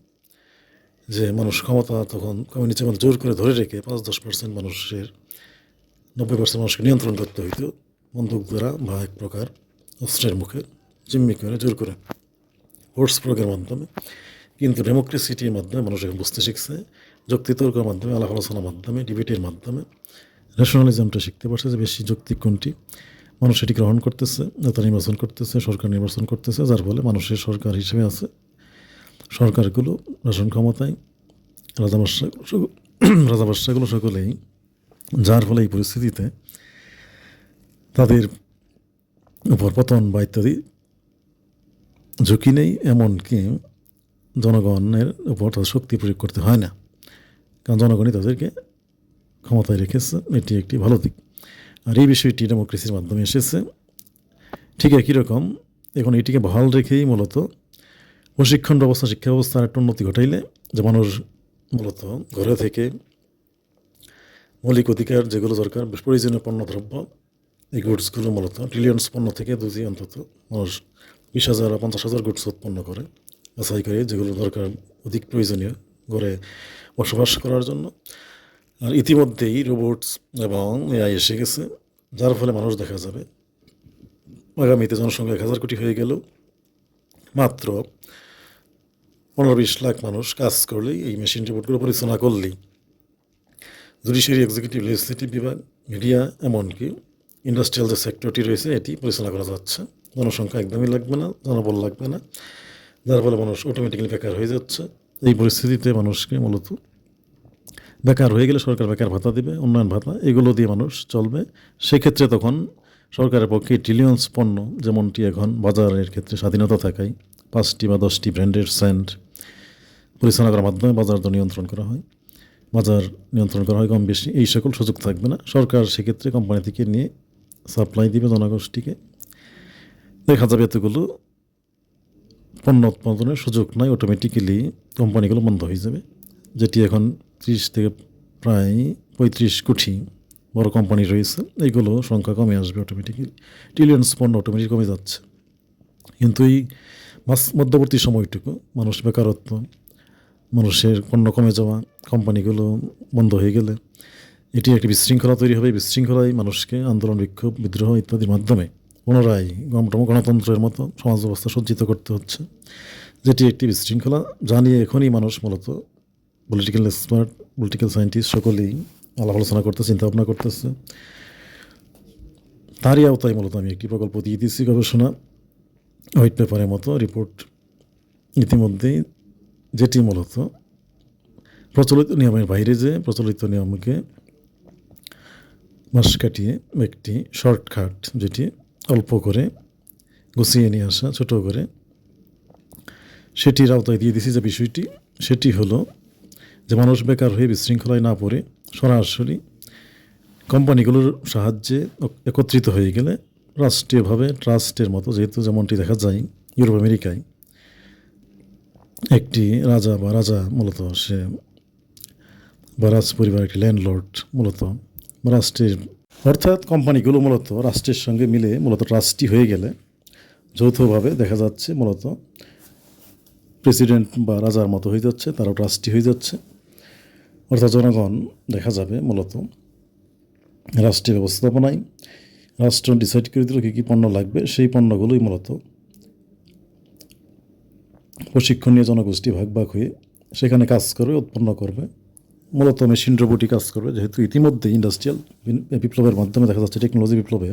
যে মানুষ ক্ষমতা তখন কমিউনিজম জোর করে ধরে রেখে 5-10% মানুষের 90% মানুষকে নিয়ন্ত্রণ করতে হইতো বন্দুক দ্বারা বা এক প্রকার অস্ত্রের মুখে জিম্মি করে, জোর করে, ফোর্স প্রয়োগের মাধ্যমে। কিন্তু ডেমোক্রেসিটির মাধ্যমে মানুষ এখন বুঝতে শিখছে, যুক্তিতর্কের মাধ্যমে, আলাপ আলোচনার মাধ্যমে, ডিবেটের মাধ্যমে ন্যাশনালিজমটা শিখতে পারছে যে বেশি যৌক্তিক কোনটি, মানুষ সেটি গ্রহণ করতেছে, নেতা নির্বাচন করতেছে, সরকার নির্বাচন করতেছে, যার ফলে মানুষের সরকার হিসেবে আছে সরকারগুলো, শাসন ক্ষমতায় রাজাবাদশাগুলো সকলেই, যার ফলে এই পরিস্থিতিতে তাদের উপর পতন বা ইত্যাদি ঝুঁকি নেই, এমনকি জনগণের উপর তাদের শক্তি প্রয়োগ করতে হয় না, কারণ জনগণই তাদেরকে ক্ষমতায় রেখেছে, এটি একটি ভালো দিক। আর এই বিষয়টি ডেমোক্রেসির মাধ্যমে এসেছে। ঠিক একই রকম এখন এটিকে বহাল রেখেই মূলত প্রশিক্ষণ ব্যবস্থা, শিক্ষা ব্যবস্থার একটা উন্নতি ঘটাইলে যে মানুষ মূলত ঘরে থেকে মৌলিক অধিকার যেগুলো দরকার, প্রয়োজনীয় পণ্যদ্রব্য, এই গুডসগুলো মূলত ট্রিলিয়ন্স পণ্য থেকে দুজি অন্তত মানুষ 20,000 বা 50,000 গুডস উৎপন্ন করে বাছাই করে, যেগুলো দরকার অধিক প্রয়োজনীয় ঘরে বসবাস করার জন্য। আর ইতিমধ্যেই রোবটস এবং এআই এসে গেছে, যার ফলে মানুষ দেখা যাবে আগামীতে জনসংখ্যা 1,000 কোটি হয়ে গেলেও মাত্র 15-20 লাখ মানুষ কাজ করলেই, এই মেশিন রোবটগুলো পরিচালনা করলেই জুডিশিয়ারি, এক্সিকিউটিভ, লেজিসলেটিভ বিভাগ, মিডিয়া, এমনকি ইন্ডাস্ট্রিয়াল যে সেক্টরটি রয়েছে এটি পরিচালনা করা যাচ্ছে। জনসংখ্যা একদমই লাগবে না, জনবল লাগবে না, যার ফলে মানুষ অটোমেটিক্যালি বেকার হয়ে যাচ্ছে। এই পরিস্থিতিতে মানুষকে মূলত বেকার হয়ে গেলে সরকার বেকার ভাতা দেবে, উন্নয়ন ভাতা, এগুলো দিয়ে মানুষ চলবে। সেক্ষেত্রে তখন সরকারের পক্ষে ট্রিলিয়ন্স পণ্য, যেমনটি এখন বাজারের ক্ষেত্রে স্বাধীনতা থাকায় 5টি বা 10টি ব্র্যান্ডের সেন্ট পরিচালনা করার মাধ্যমে বাজার নিয়ন্ত্রণ করা হয়, বাজার নিয়ন্ত্রণ করা হয় কম বেশি, এই সকল সুযোগ থাকবে না। সরকার সেক্ষেত্রে কোম্পানি থেকে নিয়ে সাপ্লাই দিবে জনগোষ্ঠীকে। দেখা যাবে এতগুলো পণ্য উৎপাদনের সুযোগ নয়, অটোমেটিক্যালি কোম্পানিগুলো বন্ধ হয়ে যাবে। যেটি এখন 30 থেকে প্রায় 35 কোটি বড় কোম্পানি রয়েছে, এইগুলো সংখ্যা কমে আসবে অটোমেটিক্যালি, ট্রিলিয়ন্স পণ্য অটোমেটিক কমে যাচ্ছে। কিন্তু এই মধ্যবর্তী সময়টুকু মানুষ বেকারত্ব, মানুষের পণ্য কমে যাওয়া, কোম্পানিগুলো বন্ধ হয়ে গেলে এটি একটি বিশৃঙ্খলা তৈরি হবে। বিশৃঙ্খলায় মানুষকে আন্দোলন, বিক্ষোভ, বিদ্রোহ ইত্যাদির মাধ্যমে পুনরায় গণতন্ত্রের মতো সমাজ ব্যবস্থা সজ্জিত করতে হচ্ছে, যেটি একটি বিশৃঙ্খলা। জানিয়ে এখনই মানুষ মূলত পলিটিক্যাল এক্সপার্ট, পলিটিক্যাল সায়েন্টিস্ট সকলেই আলাপ আলোচনা করতে, চিন্তাভাবনা করতেছে। তারই আওতায় মূলত আমি একটি প্রকল্প দিয়ে দিচ্ছি, গবেষণা হোয়াইট পেপারের মতো রিপোর্ট ইতিমধ্যেই, যেটি মূলত প্রচলিত নিয়মের বাইরে, যে প্রচলিত নিয়মকে মাস কাটিয়ে একটি শর্টকাট, যেটি অল্প করে গুছিয়ে নিয়ে আসা, ছোটো করে, সেটির আওতায় দিয়ে দিছি। যে বিষয়টি সেটি হলো যে মানুষ বেকার হয়ে বিশৃঙ্খলায় না পড়ে সরাসরি কোম্পানিগুলোর সাহায্যে একত্রিত হয়ে গেলে রাষ্ট্রীয়ভাবে ট্রাস্টের মতো, যেহেতু যেমনটি দেখা যায় ইউরোপ আমেরিকায় একটি রাজা মূলত সে বা রাজ পরিবার, একটি ল্যান্ডলর্ড মূলত রাষ্ট্রের, অর্থাৎ কোম্পানিগুলো মূলত রাষ্ট্রের সঙ্গে মিলে মূলত ট্রাস্টি হয়ে গেলে যৌথভাবে দেখা যাচ্ছে মূলত প্রেসিডেন্ট বা রাজার মতো হয়ে যাচ্ছে, তারাও ট্রাস্টি হয়ে যাচ্ছে। অর্থাৎ জনগণ দেখা যাবে মূলত রাষ্ট্রীয় ব্যবস্থাপনায় রাষ্ট্র ডিসাইড করে দিল কী কী পণ্য লাগবে, সেই পণ্যগুলোই মূলত প্রশিক্ষণীয় জনগোষ্ঠী ভাগ ভাগ হয়ে সেখানে কাজ করবে, উৎপন্ন করবে। মূলত মেশিন রোবটই কাজ করবে, যেহেতু ইতিমধ্যে ইন্ডাস্ট্রিয়াল বিপ্লবের মাধ্যমে দেখা যাচ্ছে, টেকনোলজি বিপ্লবে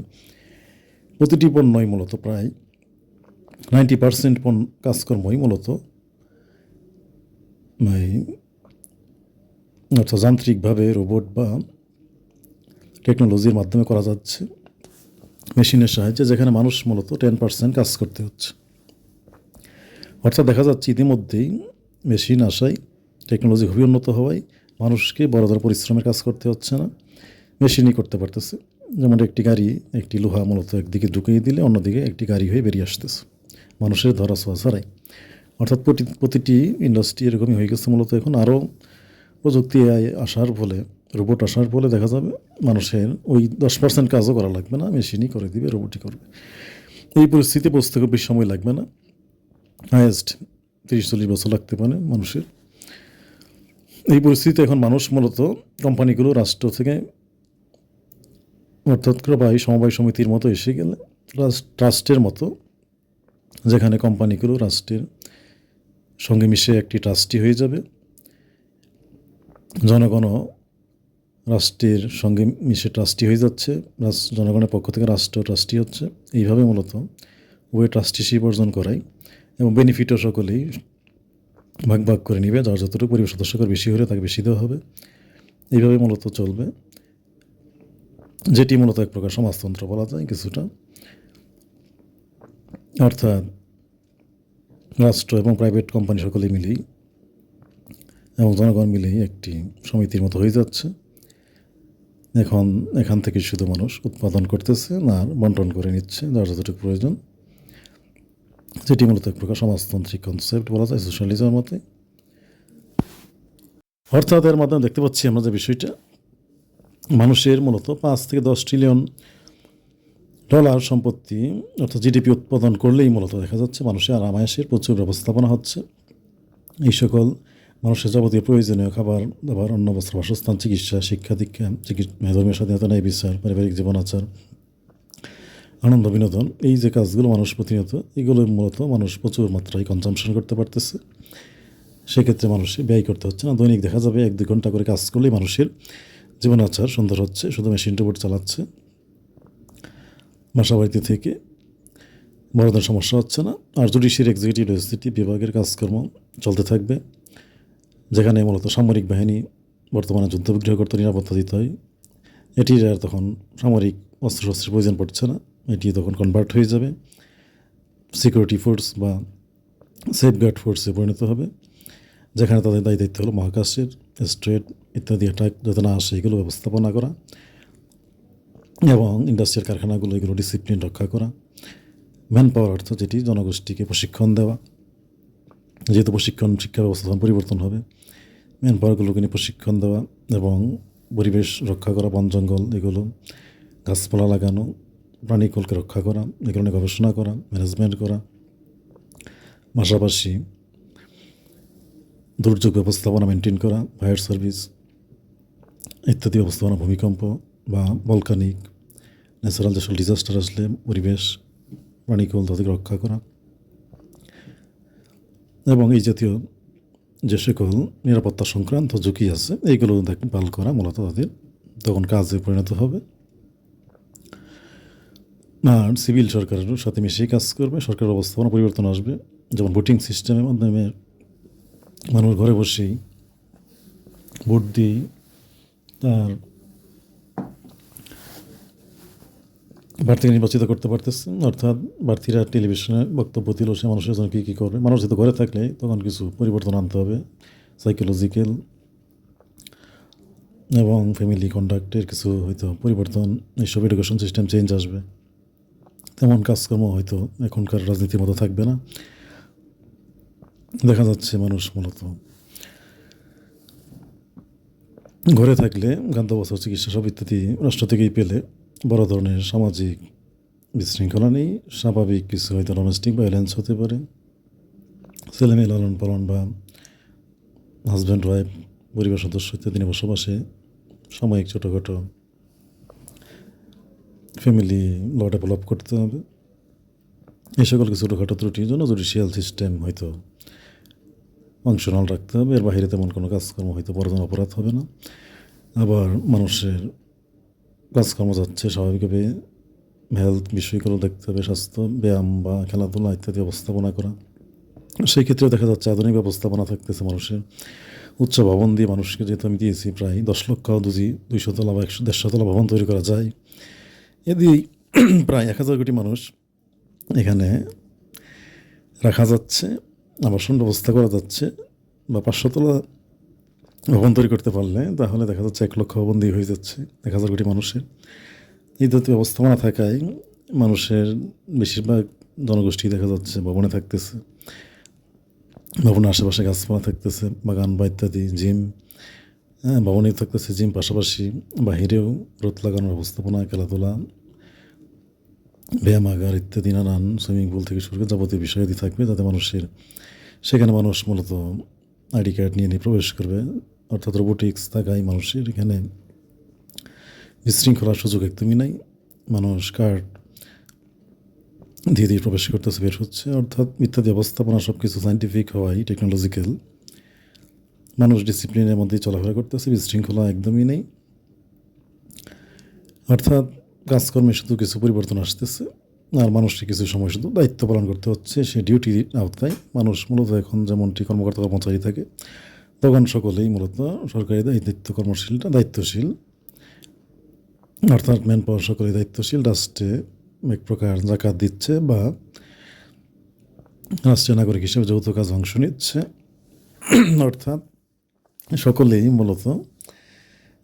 প্রতিটি পণ্যই মূলত প্রায় 90% কাজকর্মই মূলত অর্থাৎ যান্ত্রিকভাবে রোবট বা টেকনোলজির মাধ্যমে করা যাচ্ছে, মেশিনের সাহায্যে, যেখানে মানুষ মূলত 10% কাজ করতে হচ্ছে। অর্থাৎ দেখা যাচ্ছে ইতিমধ্যেই মেশিন আসায়, টেকনোলজি খুবই উন্নত হওয়ায় মানুষকে বড় পরিশ্রমের কাজ করতে হচ্ছে না, মেশিনই করতে পারতেছে। যেমন একটি গাড়ি, একটি লোহা মূলত একদিকে ঢুকিয়ে দিলে অন্যদিকে একটি গাড়ি হয়ে বেরিয়ে আসতেছে মানুষের ধরা ছোঁয়া ছাড়াই। অর্থাৎ প্রতিটি ইন্ডাস্ট্রি এরকমই হয়ে গেছে মূলত। এখন আরও প্রযুক্তি আসার ফলে, রোবট আসার ফলে দেখা যাবে মানুষের ওই 10% কাজও করা লাগবে না, মেশিনই করে দিবে, রোবটই করবে। এই পরিস্থিতি বুঝতে খুব বেশি সময় লাগবে না, হায়েস্ট 30-40 বছর লাগতে পারে মানুষের। এই পরিস্থিতিতে এখন মানুষ মূলত কোম্পানিগুলো রাষ্ট্র থেকে, অর্থাৎ সমবায় সমিতির মতো এসে গেলে ট্রাস্টের মতো, যেখানে কোম্পানিগুলো রাষ্ট্রের সঙ্গে মিশে একটি ট্রাস্টি হয়ে যাবে, জনগণও রাষ্ট্রের সঙ্গে মিশে ট্রাস্টি হয়ে যাচ্ছে, জনগণের পক্ষ থেকে রাষ্ট্র ট্রাস্টি হচ্ছে। এইভাবে মূলত ওয়ে ট্রাস্টিশিপ অর্জন করাই, এবং বেনিফিটও সকলেই ভাগ ভাগ করে নিবে, যার যতটুকু পরিবার সদস্যকে বেশি হলে তাকে বেশি দেওয়া হবে। এইভাবে মূলত চলবে, যেটি মূলত এক প্রকার সমাজতন্ত্র বলা যায় কিছুটা। অর্থাৎ রাষ্ট্র এবং প্রাইভেট কোম্পানি সকলে মিলেই এবং জনগণ মিলেই একটি সমিতির মতো হয়ে যাচ্ছে। এখান থেকে শুধু মানুষ উৎপাদন করতেছে না, বন্টন করে নিচ্ছে যার যতটুকু প্রয়োজন। যেটি মূলত এক প্রকার সমাজতান্ত্রিক কনসেপ্ট বলা যায়, সোশ্যালিজমের মতে। অর্থাৎ এর মাধ্যমে দেখতে পাচ্ছি আমরা যে বিষয়টা, মানুষের মূলত 5 থেকে 10 ট্রিলিয়ন ডলার সম্পত্তি অর্থাৎ জিডিপি উৎপাদন করলেই মূলত দেখা যাচ্ছে মানুষের আরামায়েশের প্রচুর ব্যবস্থাপনা হচ্ছে। এই সকল মানুষের যাবতীয় প্রয়োজনীয় খাবার দাবার, অন্ন, বস্ত্র, বাসস্থান, চিকিৎসা, শিক্ষা দীক্ষা, ধর্মীয় স্বাধীনতা, ন্যায় বিচার, পারিবারিক জীবন আচার, আনন্দ বিনোদন, এই যে কাজগুলো মানুষ প্রতিনিয়ত, এগুলো মূলত মানুষ প্রচুর মাত্রায় কনজামশন করতে পারতেছে। সেক্ষেত্রে মানুষের ব্যয় করতে হচ্ছে না। দৈনিক দেখা যাবে 1-2 ঘন্টা করে কাজ করলেই মানুষের জীবন আচার সুন্দর হচ্ছে, শুধু মেশিন রোবট চালাচ্ছে। বাসা বাড়িতে থেকে বড়দের সমস্যা হচ্ছে না। আর জুডিশিয়ারি, এক্সিকিউটিভ, লেজিসলেটিভ বিভাগের কাজকর্ম চলতে থাকবে, যেখানে মূলত সামরিক বাহিনী বর্তমানে যুদ্ধ বিগ্রহ করতে নিরাপত্তা দিতে হয়। এটির আর তখন সামরিক অস্ত্রশস্ত্রের প্রয়োজন পড়ছে না, এটি তখন কনভার্ট হয়ে যাবে সিকিউরিটি ফোর্স বা সেফগার্ড ফোর্সে পরিণত হবে, যেখানে তাদের দায়িত্ব হলো মহাকাশের স্ট্রেট ইত্যাদি অ্যাটাক যাতে না আসে এগুলো ব্যবস্থাপনা করা, এবং ইন্ডাস্ট্রিয়াল কারখানাগুলো এগুলো ডিসিপ্লিন রক্ষা করা। ম্যান পাওয়ার অর্থ যেটি জনগোষ্ঠীকে প্রশিক্ষণ দেওয়া, যেহেতু প্রশিক্ষণ শিক্ষা ব্যবস্থা তখন পরিবর্তন হবে, ম্যান পাওয়ারগুলোকে নিয়ে প্রশিক্ষণ দেওয়া এবং পরিবেশ রক্ষা করা, বন জঙ্গল এগুলো, গাছপালা লাগানো, প্রাণীকুলকে রক্ষা করা, এগুলো নিয়ে গবেষণা করা, ম্যানেজমেন্ট করা, পাশাপাশি দুর্যোগ ব্যবস্থাপনা মেনটেন করা, ফায়ার সার্ভিস ইত্যাদি ব্যবস্থাপনা, ভূমিকম্প বা ভলকানিক ন্যাচারাল যেসব ডিজাস্টার আসলে পরিবেশ প্রাণীকুল তাদেরকে রক্ষা করা, এবং এই জাতীয় যে সকল নিরাপত্তা সংক্রান্ত ঝুঁকি আছে এইগুলো দেখভাল করা মূলত তাদের তখন কাজে পরিণত হবে। আর সিভিল সরকারের সাথে মিশিয়ে কাজ করবে, সরকার ব্যবস্থাপনা পরিবর্তন আসবে, যেমন ভোটিং সিস্টেমের মাধ্যমে মানুষ ঘরে বসেই ভোট দিয়ে তার প্রার্থীকে নির্বাচিত করতে পারতেছে। অর্থাৎ প্রার্থীরা টেলিভিশনে বক্তব্য দিল, সে মানুষের জন্য কী কী করবে, মানুষ যেহেতু ঘরে থাকলে তখন কিছু পরিবর্তন আনতে হবে, সাইকোলজিক্যাল এবং ফ্যামিলি কন্ডাক্টের কিছু হয়তো পরিবর্তন, এইসব এডুকেশন সিস্টেম চেঞ্জ আসবে। তেমন কাজকর্ম হয়তো এখনকার রাজনীতির মতো থাকবে না। দেখা যাচ্ছে মানুষ মূলত ঘরে থাকলে খাদ্যবস্ত্র, চিকিৎসা সব ইত্যাদি রাষ্ট্র থেকেই পেলে বড় ধরনের সামাজিক বিশৃঙ্খলা নেই। স্বাভাবিক কিছু হয়তো ডোমেস্টিক ভায়োলেন্স হতে পারে, ছেলেমেয়ে লালন পালন বা হাজব্যান্ড ওয়াইফ পরিবার সদস্য ইত্যাদি নিয়ে বসবাসে সাময়িক ছোটোখাটো ফ্যামিলি ল ডেভেলপ করতে হবে। এই সকল কিছু ছোটোখাটো ত্রুটির জন্য জুডিশিয়াল সিস্টেম হয়তো ফাংশনাল রাখতে হবে। এর বাইরে তেমন কোনো কাজকর্ম হয়তো বড় ধরনের অপরাধ হবে না। আবার মানুষের কাজকর্ম যাচ্ছে স্বাভাবিকভাবে, হেলথ বিষয়গুলো দেখতে হবে, স্বাস্থ্য, ব্যায়াম বা খেলাধুলা ইত্যাদি ব্যবস্থাপনা করা। সেই ক্ষেত্রেও দেখা যাচ্ছে আধুনিক ব্যবস্থাপনা থাকতেছে মানুষের। উচ্চ ভবন দিয়ে মানুষকে, যেহেতু আমি দিয়েছি প্রায় 10 লক্ষ, 200 তলা বা 150 তলা ভবন তৈরি করা যায়, এ দিয়ে প্রায় 1000 কোটি মানুষ এখানে রাখা যাচ্ছে, আবাসন ব্যবস্থা করা যাচ্ছে। বা 500 তলা ভবন তৈরি করতে পারলে তাহলে দেখা যাচ্ছে 1 লক্ষ ভবন দিয়ে হয়ে যাচ্ছে 1000 কোটি মানুষের। এই জাতীয় ব্যবস্থাপনা থাকায় মানুষের বেশিরভাগ জনগোষ্ঠী দেখা যাচ্ছে ভবনে থাকতেছে, ভবনের আশেপাশে গাছপালা থাকতেছে, বাগান বা ইত্যাদি, জিম, ভবনেই থাকতেছে জিম, পাশাপাশি বাহিরেও রোদ লাগানোর ব্যবস্থাপনা, খেলাধুলা, ব্যায়ামাগার ইত্যাদি নানান সুইমিং পুল থেকে শুরু করে যাবতীয় বিষয়াদি থাকবে, যাতে মানুষের সেখানে মানুষ মূলত আইডি কার্ড নিয়ে প্রবেশ করবে। অর্থাৎ রোবোটিক্স থাকায় মানুষের এখানে বিশৃঙ্খলার সুযোগ একদমই নাই। মানুষ কার্ড ধীরে ধীরে প্রবেশ করতেছে, বের হচ্ছে। অর্থাৎ ইত্যাদি ব্যবস্থাপনা সব কিছু সায়েন্টিফিক হওয়াই, টেকনোলজিক্যাল, মানুষ ডিসিপ্লিনের মধ্যেই চলাফেরা করতেছে, বিশৃঙ্খলা একদমই নেই। অর্থাৎ কাজকর্মে শুধু কিছু পরিবর্তন আসতেছে, আর মানুষকে কিছু সময় শুধু দায়িত্ব পালন করতে হচ্ছে। সে ডিউটির আওতায় মানুষ মূলত এখন যেমনটি কর্মকর্তা কর্মচারী থাকে, তখন সকলেই মূলত সরকারি দায়িত্বশীল, অর্থাৎ ম্যান পাওয়ার সকলেই দায়িত্বশীল, রাষ্ট্রে এক প্রকার জাকাত দিচ্ছে বা রাষ্ট্রীয় নাগরিক হিসেবে যৌথ কাজ অংশ নিচ্ছে। অর্থাৎ সকলেই মূলত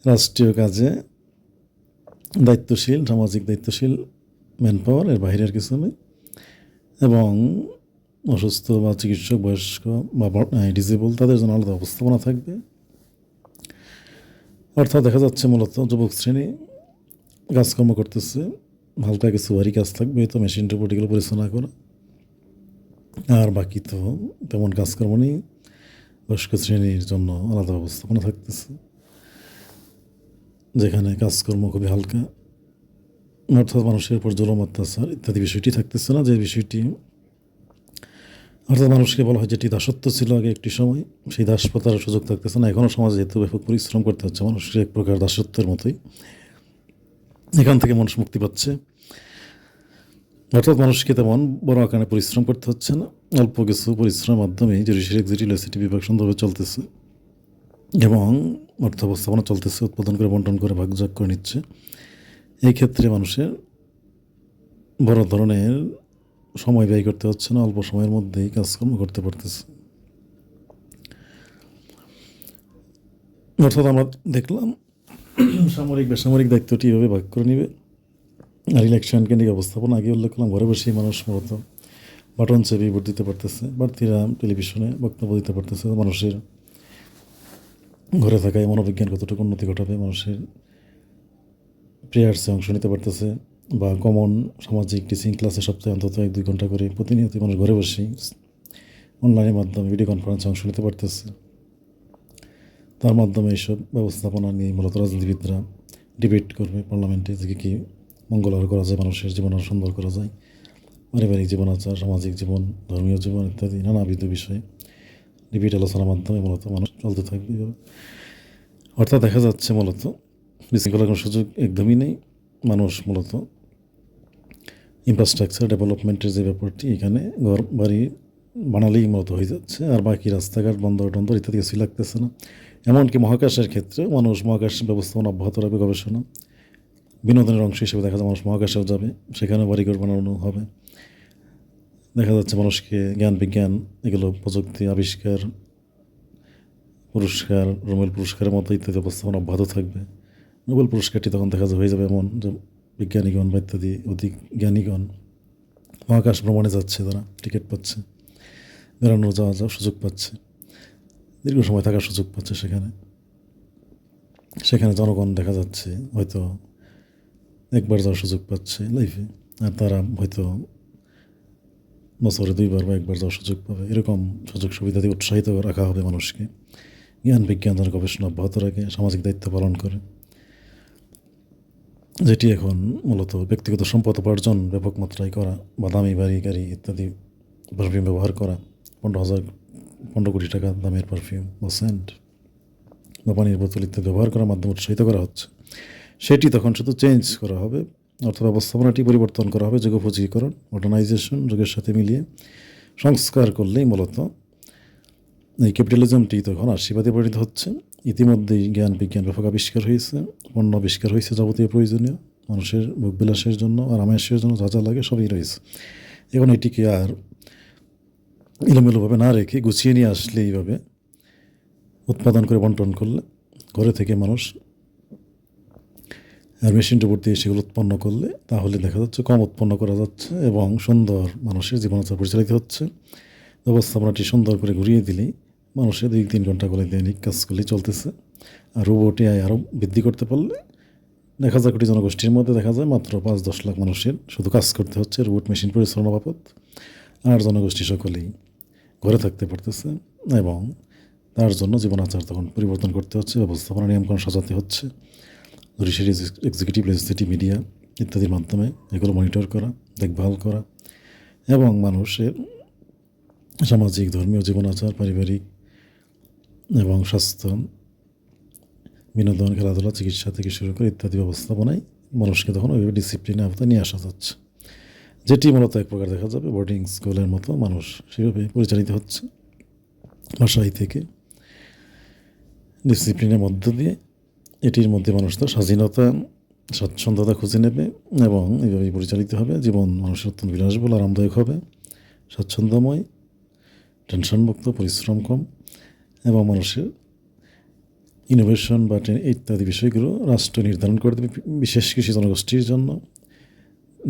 রাষ্ট্রীয় কাজে দায়িত্বশীল, সামাজিক দায়িত্বশীল ম্যান পাওয়ার, এর বাইরে আর কিছু নেই। এবং অসুস্থ বা চিকিৎসক, বয়স্ক বা ডিসেবল তাদের জন্য আলাদা ব্যবস্থাপনা থাকবে। অর্থাৎ দেখা যাচ্ছে মূলত যুবক শ্রেণী কাজকর্ম করতেছে, হালকা কিছু ভারী কাজ থাকবে, তো মেশিনটার উপর এগুলো পরিচালনা করা, আর বাকি তো তেমন কাজকর্ম নেই। বয়স্ক শ্রেণীর জন্য আলাদা ব্যবস্থাপনা থাকতেছে, যেখানে কাজকর্ম খুবই হালকা, অর্থাৎ মানুষের উপর জুলুম, অত্যাচার ইত্যাদি বিষয়টি থাকতেছে না, যে বিষয়টি অর্থাৎ মানুষকে বলা হয় যেটি দাসত্ব ছিল আগে একটি সময়, সেই দাসপ্রথার সুযোগ থাকতেছে না। এখনও সমাজে যেহেতু ব্যাপক পরিশ্রম করতে হচ্ছে, মানুষের এক প্রকার দাসত্বের মতোই, এখান থেকে মানুষ মুক্তি পাচ্ছে। অর্থাৎ মানুষকে তেমন বড় আকারে পরিশ্রম করতে হচ্ছে না, অল্প কিছু পরিশ্রমের মাধ্যমে জুডিশিয়ারি এক্সিকিউটিভ বিভাগ সুন্দরভাবে চলতেছে এবং অর্থ ব্যবস্থাপনা চলতেছে, উৎপাদন করে বন্টন করে ভাগযোগ করে নিচ্ছে। এই ক্ষেত্রে মানুষের বড় ধরনের সময় ব্যয় করতে হচ্ছে না, অল্প সময়ের মধ্যেই কাজকর্ম করতে পারতেছে। অর্থাৎ আমরা দেখলাম সামরিক বেসামরিক দায়িত্বটি এভাবে ভাগ করে নিবে। আর ইলেকশন কেন্দ্রিক ব্যবস্থাপনা আগে উল্লেখ করলাম, ঘরে বসেই মানুষ মূলত বাটন চেপে ভোট দিতে পারতেছে, প্রার্থীরা টেলিভিশনে বক্তব্য দিতে পারতেছে। মানুষের ঘরে থাকায় মনোবিজ্ঞান কতটুকু উন্নতি ঘটাবে, মানুষের প্রেয়ার্সে অংশ নিতে পারতেছে, বা কমন সামাজিক টিচিং ক্লাসে সপ্তাহে অন্তত 1-2 ঘন্টা করে প্রতিনিয়ত মানুষ ঘরে বসেই অনলাইনের মাধ্যমে ভিডিও কনফারেন্সে অংশ নিতে পারতেছে। তার মাধ্যমে এইসব ব্যবস্থাপনা নিয়ে মূলত রাজনীতিবিদরা ডিবেট করবে পার্লামেন্টে, যে কী মঙ্গল করা যায়, মানুষের জীবন আরও সুন্দর করা যায়, পারিবারিক জীবনাচার, সামাজিক জীবন, ধর্মীয় জীবন ইত্যাদি নানাবিধ বিষয়ে ডিবেট আলোচনার মাধ্যমে মূলত মানুষ চলতে থাকবে। অর্থাৎ দেখা যাচ্ছে মূলত বিশৃঙ্খলার কোনো সুযোগ একদমই নেই। মানুষ মূলত ইনফ্রাস্ট্রাকচার ডেভেলপমেন্টের যে ব্যাপারটি, এখানে ঘর বাড়ি বানালেই মূলত হয়ে যাচ্ছে, আর বাকি রাস্তাঘাট, বন্দর টন্দর ইত্যাদি কিছুই লাগতেছে না। এমনকি মহাকাশের ক্ষেত্রে মানুষ মহাকাশ ব্যবস্থাপনা অব্যাহত রাখবে, গবেষণা বিনোদনের অংশ হিসেবে দেখা যায় মানুষ মহাকাশেও যাবে, সেখানেও বাড়িঘর বানানো হবে। দেখা যাচ্ছে মানুষকে জ্ঞান বিজ্ঞান এগুলো প্রযুক্তি আবিষ্কার পুরস্কার, নোবেল পুরস্কারের মতো ইত্যাদি ব্যবস্থাপনা অব্যাহত থাকবে। নোবেল পুরস্কারটি তখন দেখা হয়ে যাবে এমন যে বিজ্ঞানীগণ বা ইত্যাদি অধিক জ্ঞানীগণ মহাকাশ ভ্রমণে যাচ্ছে, তারা টিকিট পাচ্ছে, বেড়ানো যাওয়ার সুযোগ পাচ্ছে, দীর্ঘ সময় থাকার সুযোগ পাচ্ছে সেখানে জনগণ দেখা যাচ্ছে হয়তো একবার যাওয়ার সুযোগ পাচ্ছে লাইফে, আর তারা হয়তো বছরে 2বার বা একবার যাওয়ার সুযোগ পাবে। এরকম সুযোগ সুবিধা দিয়ে উৎসাহিত রাখা হবে মানুষকে, জ্ঞান বিজ্ঞান যেন গবেষণা অব্যাহত রাখে, সামাজিক দায়িত্ব পালন করে, যেটি এখন মূলত ব্যক্তিগত সম্পদ উপার্জন ব্যাপক মাত্রায় করা, বা দামি বাড়ি গাড়ি ইত্যাদি পারফিউম ব্যবহার করা, 15 কোটি টাকা দামের পারফিউম বা সেন্ট বা পানির বোতল ইত্যাদি ব্যবহার করার মাধ্যমে উৎসাহিত করা হচ্ছে। সেটি তখন শুধু চেঞ্জ করা হবে, অর্থাৎ ব্যবস্থাপনাটি পরিবর্তন করা হবে, যুগোপযোগীকরণ, মডার্নাইজেশন, যুগের সাথে মিলিয়ে সংস্কার করলেই মূলত এই ক্যাপিটালিজমটি তখন আশীর্বাদে পরিণত হচ্ছে। ইতিমধ্যেই জ্ঞান বিজ্ঞান ব্যাপক আবিষ্কার হয়েছে, পণ্য আবিষ্কার হয়েছে, যাবতীয় প্রয়োজনীয় মানুষের ভোগবিলাসের জন্য আর আরামের জন্য যা যা লাগে সবই রয়েছে। এখন এটিকে আর এলোমেলোভাবে না রেখে গুছিয়ে নিয়ে আসলে এইভাবে উৎপাদন করে বন্টন করলে, ঘরে থেকে মানুষ আর মেশিনটা উপর দিয়ে সেগুলো উৎপন্ন করলে, তাহলে দেখা যাচ্ছে কম উৎপন্ন করা যাচ্ছে এবং সুন্দর মানুষের জীবনাচার পরিচালিত হচ্ছে। ব্যবস্থাপনাটি সুন্দর করে ঘুরিয়ে দিলেই মানুষের 2-3 ঘন্টা করে দৈনিক কাজগুলি চলতেছে। আর রোবট এআই আরও বৃদ্ধি করতে পারলে 1000 কোটি জনগোষ্ঠীর মধ্যে দেখা যায় মাত্র 5-10 লাখ মানুষের শুধু কাজ করতে হচ্ছে রোবট মেশিন পরিচালনা বাবদ, আর জনগোষ্ঠী সকলেই ঘরে থাকতে পারতেছে এবং তার জন্য জীবনাচার তখন পরিবর্তন করতে হচ্ছে, ব্যবস্থাপনা নিয়মকানুন সাজাতে হচ্ছে, জুডিশিয়ারি এক্সিকিউটিভ লেজিসলেটিভ মিডিয়া ইত্যাদির মাধ্যমে এগুলো মনিটর করা, দেখভাল করা এবং মানুষের সামাজিক ধর্মীয় জীবনাচার, পারিবারিক এবং স্বাস্থ্য, বিনোদন, খেলাধুলা, চিকিৎসা থেকে শুরু করে ইত্যাদি ব্যবস্থাপনায় মানুষকে তখন ওইভাবে ডিসিপ্লিনের আওতায় নিয়ে আসা যাচ্ছে, যেটি মূলত এক প্রকার দেখা যাবে বোর্ডিং স্কুলের মতো মানুষ সেভাবে পরিচালিত হচ্ছে বাসায় থেকে ডিসিপ্লিনের মধ্য দিয়ে। এটির মধ্যে মানুষ তার স্বাধীনতা, স্বাচ্ছন্দ্যতা খুঁজে নেবে এবং এইভাবেই পরিচালিত হবে। জীবন মানুষের অত্যন্ত বিলাসবহুল, আরামদায়ক হবে, স্বাচ্ছন্দ্যময়, টেনশনমুক্ত, পরিশ্রম কম এবং মানুষের ইনোভেশন বা ইত্যাদি বিষয়গুলো রাষ্ট্র নির্ধারণ করে দেবে বিশেষ কিছু জনগোষ্ঠীর জন্য,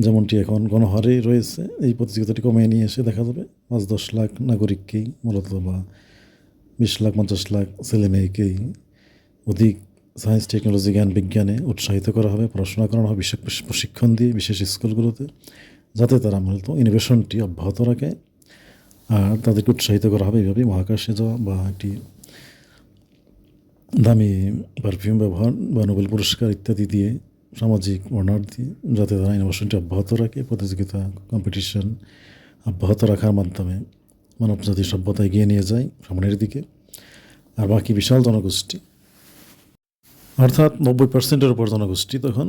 যেমনটি এখন গণহারে রয়েছে, এই প্রতিযোগিতাটি কমিয়ে নিয়ে এসে দেখা যাবে 5-10 লাখ নাগরিককেই মূলত বা 20 লাখ 50 লাখ ছেলে মেয়েকেই অধিক সায়েন্স টেকনোলজি জ্ঞান বিজ্ঞানে উৎসাহিত করা হবে, পড়াশোনা করানো হবে বিশেষ প্রশিক্ষণ দিয়ে বিশেষ স্কুলগুলোতে, যাতে তারা মূলত ইনোভেশনটি অব্যাহত রাখে। আর তাদেরকে উৎসাহিত করা হবে এইভাবেই মহাকাশে যাওয়া বা একটি দামি পারফিউম ব্যবহার বা নোবেল পুরস্কার ইত্যাদি দিয়ে সামাজিক অনার দিয়ে, যাতে তারা ইনোভেশনটি অব্যাহত রাখে, প্রতিযোগিতা কম্পিটিশন অব্যাহত রাখার মাধ্যমে মানবজাতির সভ্যতা এগিয়ে নিয়ে যায় সামনের দিকে। আর বাকি বিশাল জনগোষ্ঠী, অর্থাৎ 90%-এর উপর জনগোষ্ঠী তখন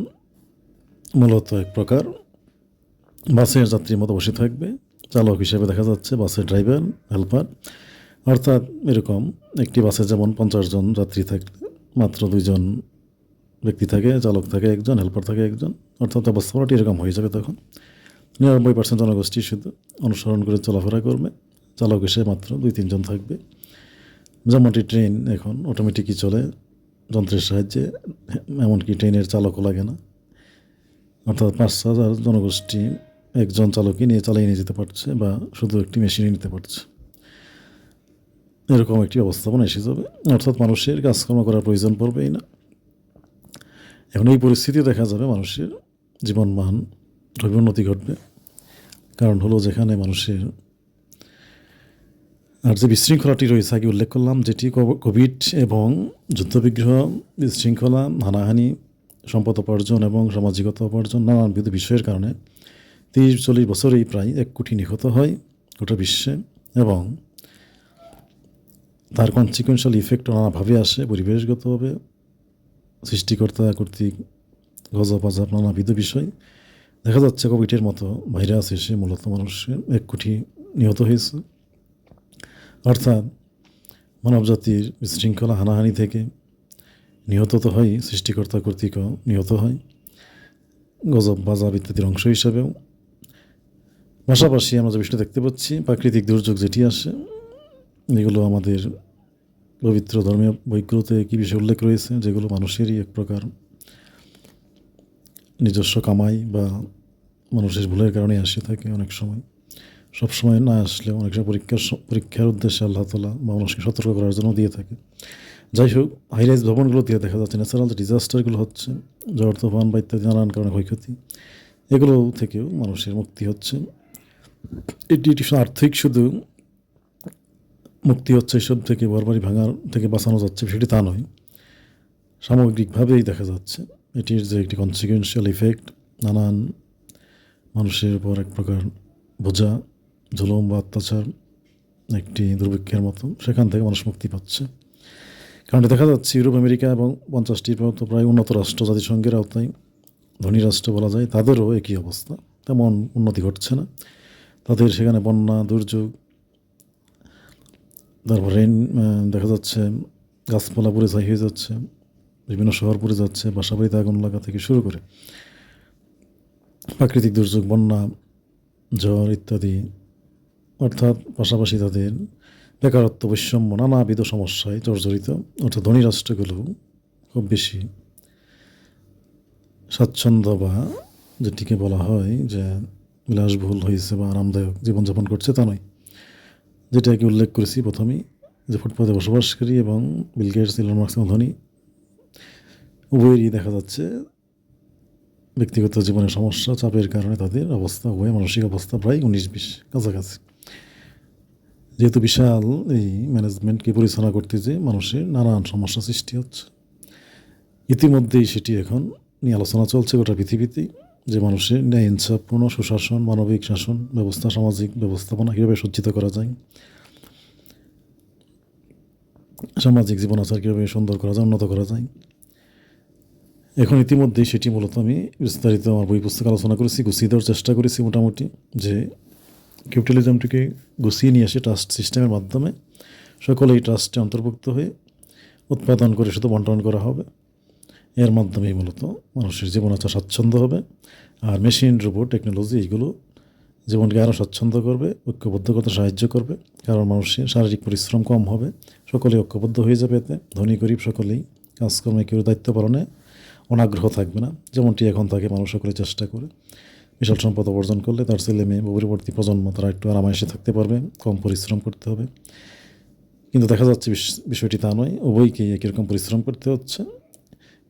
মূলত এক প্রকার বাসের যাত্রীর মতো বসে থাকবে, চালক হিসেবে দেখা যাচ্ছে বাসের ড্রাইভার, হেল্পার। অর্থাৎ এরকম একটি বাসে যেমন 50 জন যাত্রী থাকলে মাত্র 2 জন ব্যক্তি থাকে, চালক থাকে একজন, হেল্পার থাকে একজন, অর্থাৎ ব্যবস্থাপনাটি এরকম হয়ে যাবে। তখন 99% জনগোষ্ঠী শুধু অনুসরণ করে চলাফেরা করবে, চালক হিসেবে মাত্র 2-3 জন থাকবে। যেমনটি ট্রেন এখন অটোমেটিকই চলে যন্ত্রের সাহায্যে, এমনকি ট্রেনের চালকও লাগে না, অর্থাৎ 5,000 জনগোষ্ঠী একজন চালকই নিয়ে চালিয়ে নিয়ে যেতে পারছে বা শুধু একটি মেশিনে নিতে পারছে। এরকম একটি ব্যবস্থাপনা এসে যাবে, অর্থাৎ মানুষের কাজকর্ম করার প্রয়োজন পড়বেই না। এখন এই পরিস্থিতি দেখা যাবে মানুষের জীবনমান উন্নতি ঘটবে। কারণ হলো যেখানে মানুষের আর যে বিশৃঙ্খলাটি রয়েছে আগে উল্লেখ করলাম, যেটি কোভিড এবং যুদ্ধবিগ্রহ, বিশৃঙ্খলা, হানাহানি, সম্পদ উপার্জন এবং সামাজিকতা উপার্জন, নানানবিধ বিষয়ের কারণে 30-40 বছরেই প্রায় 1 কোটি নিহত হয় গোটা বিশ্বে, এবং তার কনসিকুয়েন্সিয়াল ইফেক্ট নানাভাবে আসে, পরিবেশগতভাবে, সৃষ্টিকর্তা কর্তৃক গজব আজাব, নানাবিধ বিষয়। দেখা যাচ্ছে কোভিডের মতো ভাইরাস এসে মূলত মানুষের 1 কোটি নিহত হয়েছে। অর্থাৎ মানবজাতির বিশৃঙ্খলা হানাহানি থেকে নিহত তো হয়, সৃষ্টিকর্তা কর্তৃকও নিহত হয় গজব বাজাব ইত্যাদির অংশ হিসাবেও। পাশাপাশি আমরা যে বিষয়টা দেখতে পাচ্ছি, প্রাকৃতিক দুর্যোগ যেটি আসে, এগুলো আমাদের পবিত্র ধর্মীয় বইগুলোতে কী বিষয় উল্লেখ রয়েছে, যেগুলো মানুষেরই এক প্রকার নিজস্ব কামাই বা মানুষের ভুলের কারণে আসে থাকে অনেক সময়, সবসময় না আসলেও অনেক সময় পরীক্ষার উদ্দেশ্যে আল্লাহ তাআলা বা মানুষকে সতর্ক করার জন্য দিয়ে থাকে। যাই হোক, হাইরাইজ ভবনগুলো দিয়ে দেখা যাচ্ছে ন্যাচারাল যে ডিজাস্টারগুলো হচ্ছে, ঝড় তুফান বা ইত্যাদি নানান কারণে ক্ষয়ক্ষতি, এগুলো থেকেও মানুষের মুক্তি হচ্ছে। এটি আর্থিক শুধু মুক্তি হচ্ছে এসব থেকে, ঘরবাড়ি ভাঙার থেকে বাঁচানো যাচ্ছে সেটি তা নয়, সামগ্রিকভাবেই দেখা যাচ্ছে এটির যে একটি কনসিকুয়েন্সিয়াল ইফেক্ট, নানান মানুষের উপর এক প্রকার বোঝা, জুলুম বা অত্যাচার, একটি দুর্ভিক্ষের মতো, সেখান থেকে মানুষ মুক্তি পাচ্ছে। কারণ দেখা যাচ্ছে ইউরোপ, আমেরিকা এবং 50টির মতো প্রায় উন্নত রাষ্ট্র, জাতিসংঘের আওতায় ধনী রাষ্ট্র বলা যায়, তাদেরও একই অবস্থা, তেমন উন্নতি ঘটছে না। তাদের সেখানে বন্যা, দুর্যোগ, তারপর দেখা যাচ্ছে গাছপালা পুড়ে ছাই হয়ে যাচ্ছে, বিভিন্ন শহর পুড়ে যাচ্ছে, বাসাবাড়িতে আগুন লাগা থেকে শুরু করে প্রাকৃতিক দুর্যোগ, বন্যা, ঝড় ইত্যাদি। অর্থাৎ পাশাপাশি তাদের বেকারত্ব, বৈষম্য, নানাবিধ সমস্যায় জর্জরিত। অর্থাৎ ধনী রাষ্ট্রগুলো খুব বেশি স্বাচ্ছন্দ্য বা যেটিকে বলা হয় যে বিলাসবহুল হয়েছে বা আরামদায়ক জীবনযাপন করছে তা নয়। যেটাকে উল্লেখ করেছি প্রথমেই, যে ফুটপাতে বসবাসকারী এবং বিল গেটস, ইলন মাস্ক ধনী উভয়েরই দেখা যাচ্ছে ব্যক্তিগত জীবনের সমস্যা, চাপের কারণে তাদের অবস্থা, মানসিক অবস্থা প্রায় 19-20 কাছাকাছি। যেহেতু বিশাল এই ম্যানেজমেন্টকে পরিচালনা করতে যে মানুষের নানান সমস্যা সৃষ্টি হচ্ছে, ইতিমধ্যেই সেটি এখন নিয়ে আলোচনা চলছে গোটা পৃথিবীতেই, যে মানুষের ন্যায় ইনসাফপূর্ণ সুশাসন, মানবিক শাসন ব্যবস্থা, সামাজিক ব্যবস্থাপনা কীভাবে সজ্জিত করা যায়, সামাজিক জীবন আচার কীভাবে সুন্দর করা যায়, উন্নত করা যায়। এখন ইতিমধ্যেই সেটি মূলত আমি বিস্তারিত আমার বই পুস্তকে আলোচনা করেছি, গুছিয়ে দেওয়ার চেষ্টা করেছি মোটামুটি, যে ক্যাপিটালিজমটিকে গুছিয়ে নিয়ে আসে ট্রাস্ট সিস্টেমের মাধ্যমে, সকলেই ট্রাস্টে অন্তর্ভুক্ত হয়ে উৎপাদন করে শুধু বন্টন করা হবে। এর মাধ্যমেই মূলত মানুষের জীবন আচার স্বাচ্ছন্দ্য হবে। আর মেশিন, রোবট, টেকনোলজি এইগুলো জীবনকে আরও স্বাচ্ছন্দ্য করবে, ঐক্যবদ্ধ করতে সাহায্য করবে। কারণ মানুষের শারীরিক পরিশ্রম কম হবে, সকলেই ঐক্যবদ্ধ হয়ে যাবে এতে। ধনী গরিব সকলেই কাজকর্মে কেউ দায়িত্ব পালনে অনাগ্রহ থাকবে না, যেমনটি এখন থাকে, মানুষ সকলে চেষ্টা করে। বিশাল সম্পদ অর্জন করলে তার ছেলে মেয়ে বা পরবর্তী প্রজন্ম তারা একটু আরামায়েশে থাকতে পারবে, কম পরিশ্রম করতে হবে। কিন্তু দেখা যাচ্ছে বিষয়টি তা নয়, উভয়কেই একই রকম পরিশ্রম করতে হচ্ছে।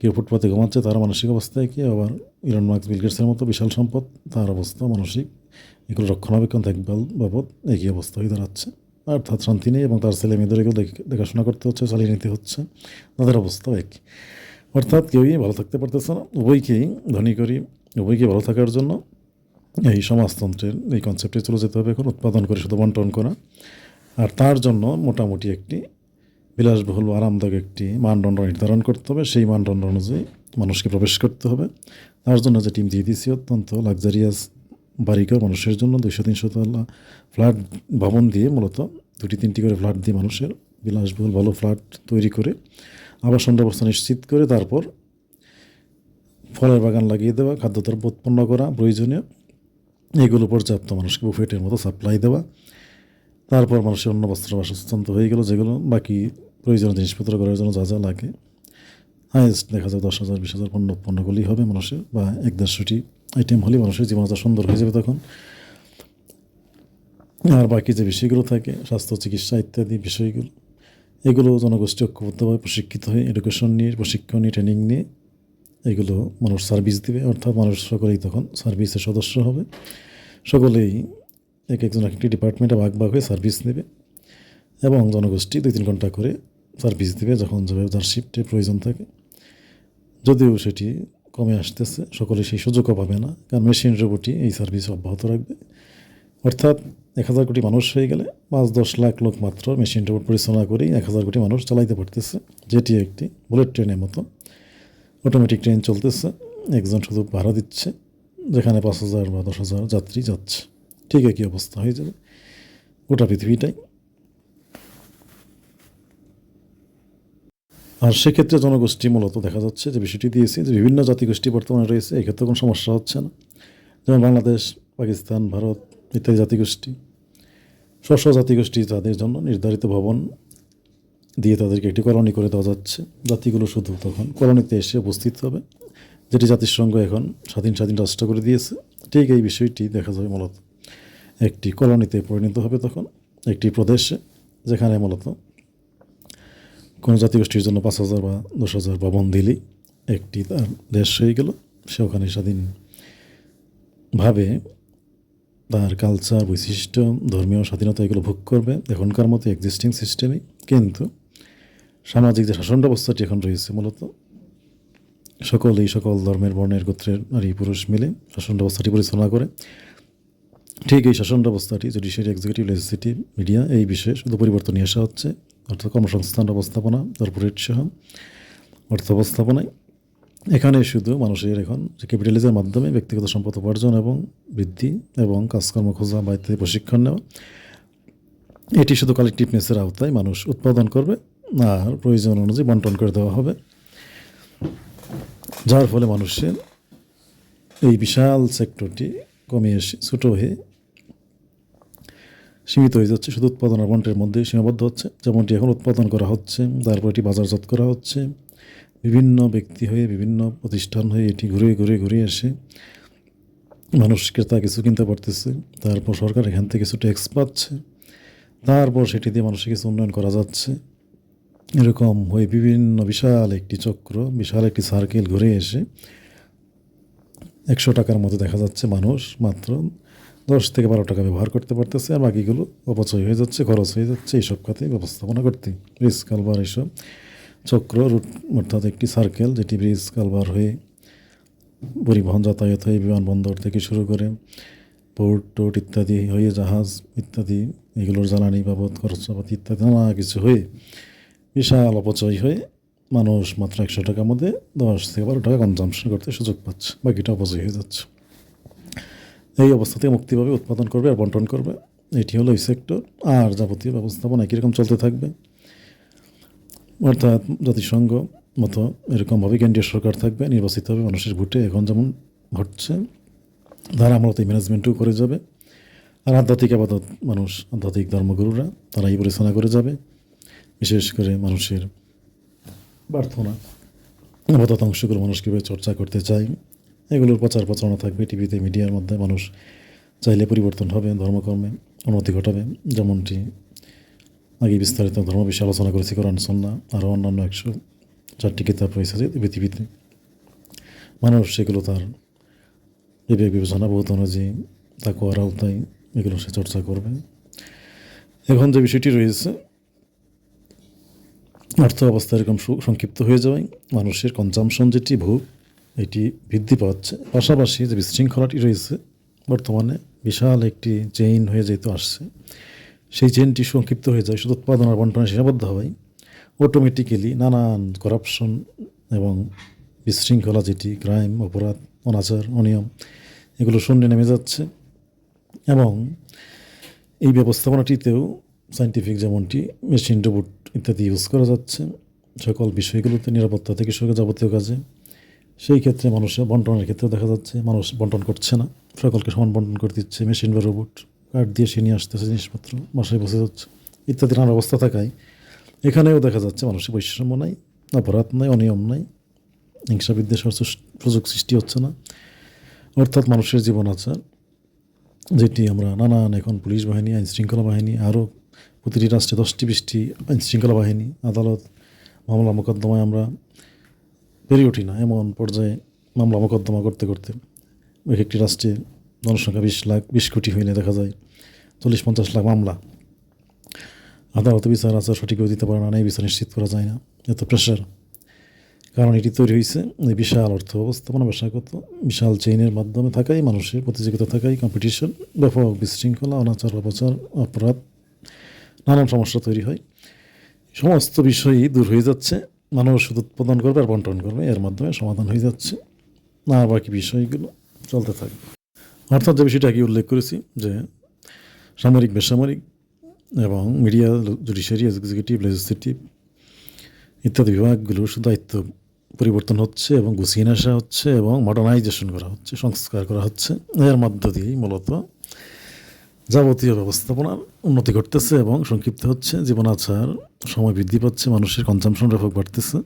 কেউ ফুটপাতে ঘুমাচ্ছে, তার মানসিক অবস্থায় কি, আবার ইলন মাস্ক বিল গেটসের মতো বিশাল সম্পদ, তার অবস্থা মানসিক এগুলো রক্ষণাবেক্ষণ দেখভাল বাবদ একই অবস্থা হয়ে দাঁড়াচ্ছে। অর্থাৎ শান্তি নেই এবং তার ছেলে মেয়েদের এগুলো দেখাশোনা করতে হচ্ছে, চালিয়ে নিতে হচ্ছে, তাদের অবস্থাও একই। অর্থাৎ কেউই ভালো থাকতে পারতেছে না, উভয়কেই ধনী করি, উভয়কেই ভালো থাকার জন্য এই সমাজতন্ত্রের এই কনসেপ্টে চলে যেতে হবে এখন, উৎপাদন করে শুধু বন্টন করা। আর তার জন্য মোটামুটি একটি বিলাসবহুল আরামদায়ক একটি মানদণ্ড নির্ধারণ করতে হবে, সেই মানদণ্ড অনুযায়ী মানুষকে প্রবেশ করতে হবে। তার জন্য যে টিম দিয়ে দিয়েছি অত্যন্ত লাক্সারিয়াস বাড়িঘর মানুষের জন্য 200-300 তলা ফ্ল্যাট ভবন দিয়ে, মূলত 2-3টি করে ফ্ল্যাট দিয়ে মানুষের বিলাসবহুল ভালো ফ্ল্যাট তৈরি করে আবাসন ব্যবস্থা নিশ্চিত করে তারপর ফলের বাগান লাগিয়ে দেওয়া, খাদ্যদ্রব্য উৎপন্ন করা প্রয়োজনীয়, এগুলো পর্যাপ্ত মানুষকে বুফেটের মতো সাপ্লাই দেওয়া। তারপর মানুষের অন্য বস্ত্র বাসস্থান্ত হয়ে গেল, যেগুলো বাকি প্রয়োজনীয় জিনিসপত্র করার জন্য যা যা লাগে, হাইয়েস্ট দেখা যায় 10,000 20,000 পণ্য উৎপন্ন করলেই হবে মানুষের, বা 1-150টি আইটেম হলেই মানুষের জীবনযাত্রা সুন্দর হয়ে যাবে তখন। আর বাকি যে বিষয়গুলো থাকে, স্বাস্থ্য চিকিৎসা ইত্যাদি বিষয়গুলো, এগুলো জনগোষ্ঠী ঐক্যবদ্ধভাবে প্রশিক্ষিত হয়ে এডুকেশন নিয়ে, প্রশিক্ষণ নিয়ে, ট্রেনিং নিয়ে এগুলো মানুষ সার্ভিস দিবে। অর্থাৎ মানুষ সকলেই তখন সার্ভিসের সদস্য হবে, সকলেই একজন একটি ডিপার্টমেন্টে ভাগ ভাগ হয়ে সার্ভিস নেবে এবং জনগোষ্ঠী 2-3 ঘন্টা করে সার্ভিস দেবে যখন যাবে, যার শিফটে প্রয়োজন থাকে। যদিও সেটি কমে আসতেছে, সকলে সেই সুযোগও পাবে না, কারণ মেশিন রোবটই এই সার্ভিস অব্যাহত রাখবে। অর্থাৎ 1,000 কোটি মানুষ হয়ে গেলে 5-10 লাখ লোক মাত্র মেশিন রোবট পরিচালনা করেই 1,000 কোটি মানুষ চালাইতে পারতেছে, যেটি একটি বুলেট ট্রেনের মতো অটোমেটিক ট্রেন চলতেছে, একজন শুধু ভাড়া দিচ্ছে, যেখানে 5,000 বা 10,000 যাত্রী যাচ্ছে। ঠিক একই অবস্থা হয়ে যাবে গোটা পৃথিবীটাই। আর সেক্ষেত্রে জনগোষ্ঠী মূলত দেখা যাচ্ছে যে বিষয়টি দিয়েছে যে বিভিন্ন জাতিগোষ্ঠী বর্তমানে রয়েছে, এক্ষেত্রে কোনো সমস্যা হচ্ছে না। যেমন বাংলাদেশ, পাকিস্তান, ভারত ইত্যাদি জাতিগোষ্ঠী, স্ব জাতিগোষ্ঠী, তাদের জন্য নির্ধারিত ভবন দিয়ে তাদেরকে একটি কলোনি করে দেওয়া যাচ্ছে। জাতিগুলো শুধু তখন কলোনিতে এসে উপস্থিত হবে, যেটি জাতিসংঘ এখন স্বাধীন স্বাধীন রাষ্ট্র করে দিয়েছে। ঠিক এই বিষয়টি দেখা যাবে মূলত একটি কলোনিতে পরিণত হবে তখন, একটি প্রদেশে, যেখানে মূলত কোনো জাতিগোষ্ঠীর জন্য 5,000 বা 10,000 ভবন দিলেই একটি তার দেশ হয়ে গেল। সে ওখানে স্বাধীনভাবে তার কালচার, বৈশিষ্ট্য, ধর্মীয় স্বাধীনতা এগুলো ভোগ করবে এখনকার মতো এক্সিস্টিং সিস্টেমে। কিন্তু সামাজিক যে শাসন ব্যবস্থাটি এখন রয়েছে, মূলত সকল ধর্মের, বর্ণের, গোত্রের নারী পুরুষ মিলে শাসন ব্যবস্থাটি পরিচালনা করে। ঠিক এই শাসন ব্যবস্থাটি জুডিশিয়ারি, এক্সিকিউটিভ, লেজিসলেটিভ, মিডিয়া এই বিষয়ে শুধু পরিবর্তন নিয়ে আসা হচ্ছে। অর্থাৎ কর্মসংস্থান ব্যবস্থাপনা, কর্পোরেট সহ অর্থ ব্যবস্থাপনায় এখানে শুধু মানুষের এখন যে ক্যাপিটালিজমের মাধ্যমে ব্যক্তিগত সম্পদ উপার্জন এবং বৃদ্ধি এবং কাজকর্ম খোঁজা বা ইত্যাদি প্রশিক্ষণ নেওয়া, এটি শুধু কালেকটিভনেসের আওতায় মানুষ উৎপাদন করবে আর প্রয়োজন অনুযায়ী বন্টন করে দেওয়া হবে, যার ফলে মানুষের এই বিশাল সেক্টরটি কমে এসে ছোটো হয়ে সীমিত হয়ে যাচ্ছে, শুধু উৎপাদন আর বন্টের মধ্যে সীমাবদ্ধ হচ্ছে। যেমনটি এখন উৎপাদন করা হচ্ছে, তারপর এটি বাজারজাত করা হচ্ছে, বিভিন্ন ব্যক্তি হয়ে, বিভিন্ন প্রতিষ্ঠান হয়ে এটি ঘুরে এসে মানুষ ক্রেতা কিছু কিনতে পারতেছে, তারপর সরকার এখান থেকে কিছু ট্যাক্স পাচ্ছে, তারপর সেটি দিয়ে মানুষের কিছু উন্নয়ন করা যাচ্ছে। এরকম হয়ে বিভিন্ন বিশাল একটি চক্র, বিশাল একটি সার্কেল ঘুরে এসে 100 টাকার মধ্যে দেখা যাচ্ছে মানুষ মাত্র 10 থেকে 12 টাকা ব্যবহার করতে পারতেছে, আর বাকিগুলো অপচয় হয়ে যাচ্ছে, খরচ হয়ে যাচ্ছে এইসব খাতে ব্যবস্থাপনা করতে। ব্রিজ কালভার এইসব চক্র রুট, অর্থাৎ একটি সার্কেল, যেটি ব্রিজ কালভার হয়ে পরিবহন যাতায়াত হয়ে বিমানবন্দর থেকে শুরু করে পোর্ট টোট ইত্যাদি হয়ে জাহাজ ইত্যাদি, এগুলোর জ্বালানি বাবদ খরচাপাতি ইত্যাদি নানা কিছু হয়ে বিশাল অপচয় হয়ে মানুষ মাত্র 100 টাকার মধ্যে 10 থেকে 12 টাকা কনজামশন করতে সুযোগ পাচ্ছে, বাকিটা অপচয় হয়ে যাচ্ছে। এই অবস্থা থেকে মুক্তি পাবে, উৎপাদন করবে আর বন্টন করবে, এটি হলো এই সেক্টর। আর যাবতীয় ব্যবস্থাপনা একই রকম চলতে থাকবে, অর্থাৎ জাতিসংঘ মতো এরকমভাবে কেন্দ্রীয় সরকার থাকবে, নির্বাচিত হবে মানুষের ভোটে, এখন যেমন ঘটছে। তারা মূলত এই ম্যানেজমেন্টও করে যাবে। আর আধ্যাত্মিক আপাতত মানুষ, আধ্যাত্মিক ধর্মগুরুরা তারা এই পরিচালনা করে যাবে, বিশেষ করে মানুষের প্রার্থনা আপাতত অংশগুলো মানুষ কীভাবে চর্চা করতে চায়, এগুলোর প্রচার প্রচারণা থাকবে টিভিতে, মিডিয়ার মধ্যে। মানুষ চাইলে পরিবর্তন হবে, ধর্মকর্মে উন্নতি ঘটাবে। যেমনটি আগে বিস্তারিত ধর্ম বিষয়ে আলোচনা করেছি, কোরআন সুন্নাহ আরও অন্যান্য 104টি কিতাব রয়েছে যে পৃথিবীতে। মানুষ সেগুলো তার বিবেক বিবেচনা বোধ অনুযায়ী তাকওয়ার আওতায় এগুলো সে চর্চা করবে। এখন যে বিষয়টি রয়েছে, অর্থ অবস্থা এরকম সংক্ষিপ্ত হয়ে যাওয়ায় মানুষের কনজামশন যেটি ভোগ এটি বৃদ্ধি পাচ্ছে। পাশাপাশি যে বিশৃঙ্খলাটি রয়েছে বর্তমানে বিশাল একটি চেইন হয়ে যেহেতু আসছে, সেই চেইনটি সংক্ষিপ্ত হয়ে যায়, শুধু উৎপাদন আর বন্টনে সীমাবদ্ধ হয়। অটোমেটিক্যালি নানান করাপশন এবং বিশৃঙ্খলা যেটি ক্রাইম, অপরাধ, অনাচার, অনিয়ম এগুলো শূন্যে নেমে যাচ্ছে। এবং এই ব্যবস্থাপনাটিতেও সায়েন্টিফিক যেমনটি মেশিন, রোবট ইত্যাদি ইউজ করা যাচ্ছে সকল বিষয়গুলোতে, নিরাপত্তা থেকে শুরু যাবতীয় কাজে। সেই ক্ষেত্রে মানুষের বন্টনের ক্ষেত্রেও দেখা যাচ্ছে মানুষ বন্টন করছে না, সকলকে সমান বন্টন করে দিচ্ছে মেশিন বা রোবট। কার্ড দিয়ে সে নিয়ে আসতেছে জিনিসপত্র, বাসায় বসে যাচ্ছে ইত্যাদি নানা অবস্থা থাকায় এখানেও দেখা যাচ্ছে মানুষের বৈষম্য নাই, অপরাধ নাই, অনিয়ম নাই, হিংসা বিদ্বেষের সুযোগ সৃষ্টি হচ্ছে না। অর্থাৎ মানুষের জীবন আচার যেটি আমরা নানান এখন পুলিশ বাহিনী, আইনশৃঙ্খলা বাহিনী, আরও প্রতিটি রাষ্ট্রে 10টি 20টি আইনশৃঙ্খলা বাহিনী, আদালত, মামলা মোকদ্দমায় আমরা পেরে উঠি না, এমন পর্যায়ে মামলা মোকদ্দমা করতে করতে এক একটি রাষ্ট্রে জনসংখ্যা 20 কোটি হইলে দেখা যায় 40-50 লাখ মামলা। আদালত বিচার আচার সঠিকভাবে দিতে পারে না, এই বিচার নিশ্চিত করা যায় না, এত প্রেশার। কারণ এটি তৈরি হয়েছে এই বিশাল অর্থ ব্যবস্থাপনা, পেশাগত বিশাল চেইনের মাধ্যমে থাকাই, মানুষের প্রতিযোগিতা থাকাই, কম্পিটিশন, ব্যাপক বিশৃঙ্খলা, অনাচার, অপচার, অপরাধ, নানান সমস্যা তৈরি হয়। সমস্ত বিষয়ই দূর হয়ে যাচ্ছে, মানুষ শুধু উৎপাদন করবে আর বন্টন করবে, এর মাধ্যমে সমাধান হয়ে যাচ্ছে, না বাকি বিষয়গুলো চলতে থাকবে। অর্থাৎ যে বিষয়টা আগে উল্লেখ করেছি যে সামরিক, বেসামরিক এবং মিডিয়া, জুডিশিয়ারি, এক্সিকিউটিভ, লেজিসলেটিভ ইত্যাদি বিভাগগুলোর দায়িত্ব পরিবর্তন হচ্ছে এবং গুছিয়ে আসা হচ্ছে এবং মডার্নাইজেশন করা হচ্ছে, সংস্কার করা হচ্ছে। এর মধ্য দিয়েই মূলত যাবতীয় ব্যবস্থাপনার উন্নতি ঘটতেছে এবং সংক্ষিপ্ত হচ্ছে, জীবনাচার সময় বৃদ্ধি পাচ্ছে, মানুষের কনজামশন ব্যাপক বাড়তেছে,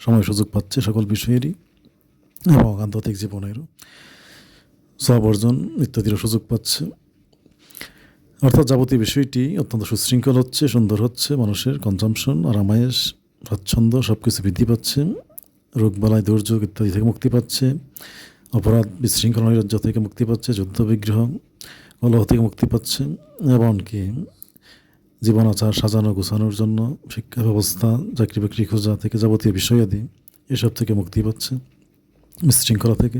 সময় সুযোগ পাচ্ছে সকল বিষয়েরই এবং আন্তর্জাতিক জীবনেরও সব অর্জন ইত্যাদিরও সুযোগ পাচ্ছে। অর্থাৎ যাবতীয় বিষয়টি অত্যন্ত সুশৃঙ্খল হচ্ছে, সুন্দর হচ্ছে, মানুষের কনজামশন, আরামায়েশ, স্বাচ্ছন্দ্য সব কিছু বৃদ্ধি পাচ্ছে, রোগবালাই, দুর্যোগ ইত্যাদি থেকে মুক্তি পাচ্ছে, অপরাধ, বিশৃঙ্খলা, নৈরাজ্য থেকে মুক্তি পাচ্ছে, যুদ্ধ বিগ্রহ, কলহ থেকে মুক্তি পাচ্ছে, এমনকি জীবনাচার সাজানো গোছানোর জন্য শিক্ষা ব্যবস্থা, চাকরি বাকরি খোঁজা থেকে যাবতীয় বিষয়াদি এসব থেকে মুক্তি পাচ্ছে, বিশৃঙ্খলা থেকে।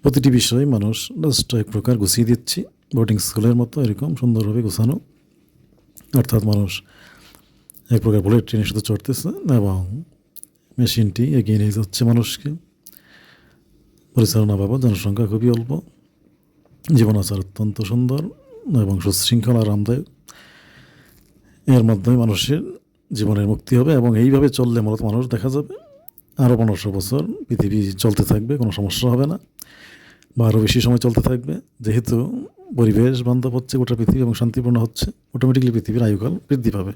প্রতিটি বিষয়ে মানুষ জাস্ট এক প্রকার গুছিয়ে দিচ্ছি, বোর্ডিং স্কুলের মতো এরকম সুন্দরভাবে গোছানো। অর্থাৎ মানুষ এক প্রকার বুলেট ট্রেনে শুধু চড়তেছে এবং মেশিনটি এগিয়ে নিয়ে যাচ্ছে মানুষকে। পরিচালনা বাবদ জনসংখ্যা খুবই অল্প, জীবনাচার অত্যন্ত সুন্দর এবং সুশৃঙ্খল, আরামদায়ক। এর মাধ্যমে মানুষের জীবনের মুক্তি হবে এবং এইভাবে চললে মূলত মানুষ দেখা যাবে আরও 1500 বছর পৃথিবী চলতে থাকবে, কোনো সমস্যা হবে না, বা আরও বেশি সময় চলতে থাকবে। যেহেতু পরিবেশ বান্ধব হচ্ছে গোটা পৃথিবী এবং শান্তিপূর্ণ হচ্ছে, অটোমেটিকলি পৃথিবীর আয়ুকাল বৃদ্ধি পাবে।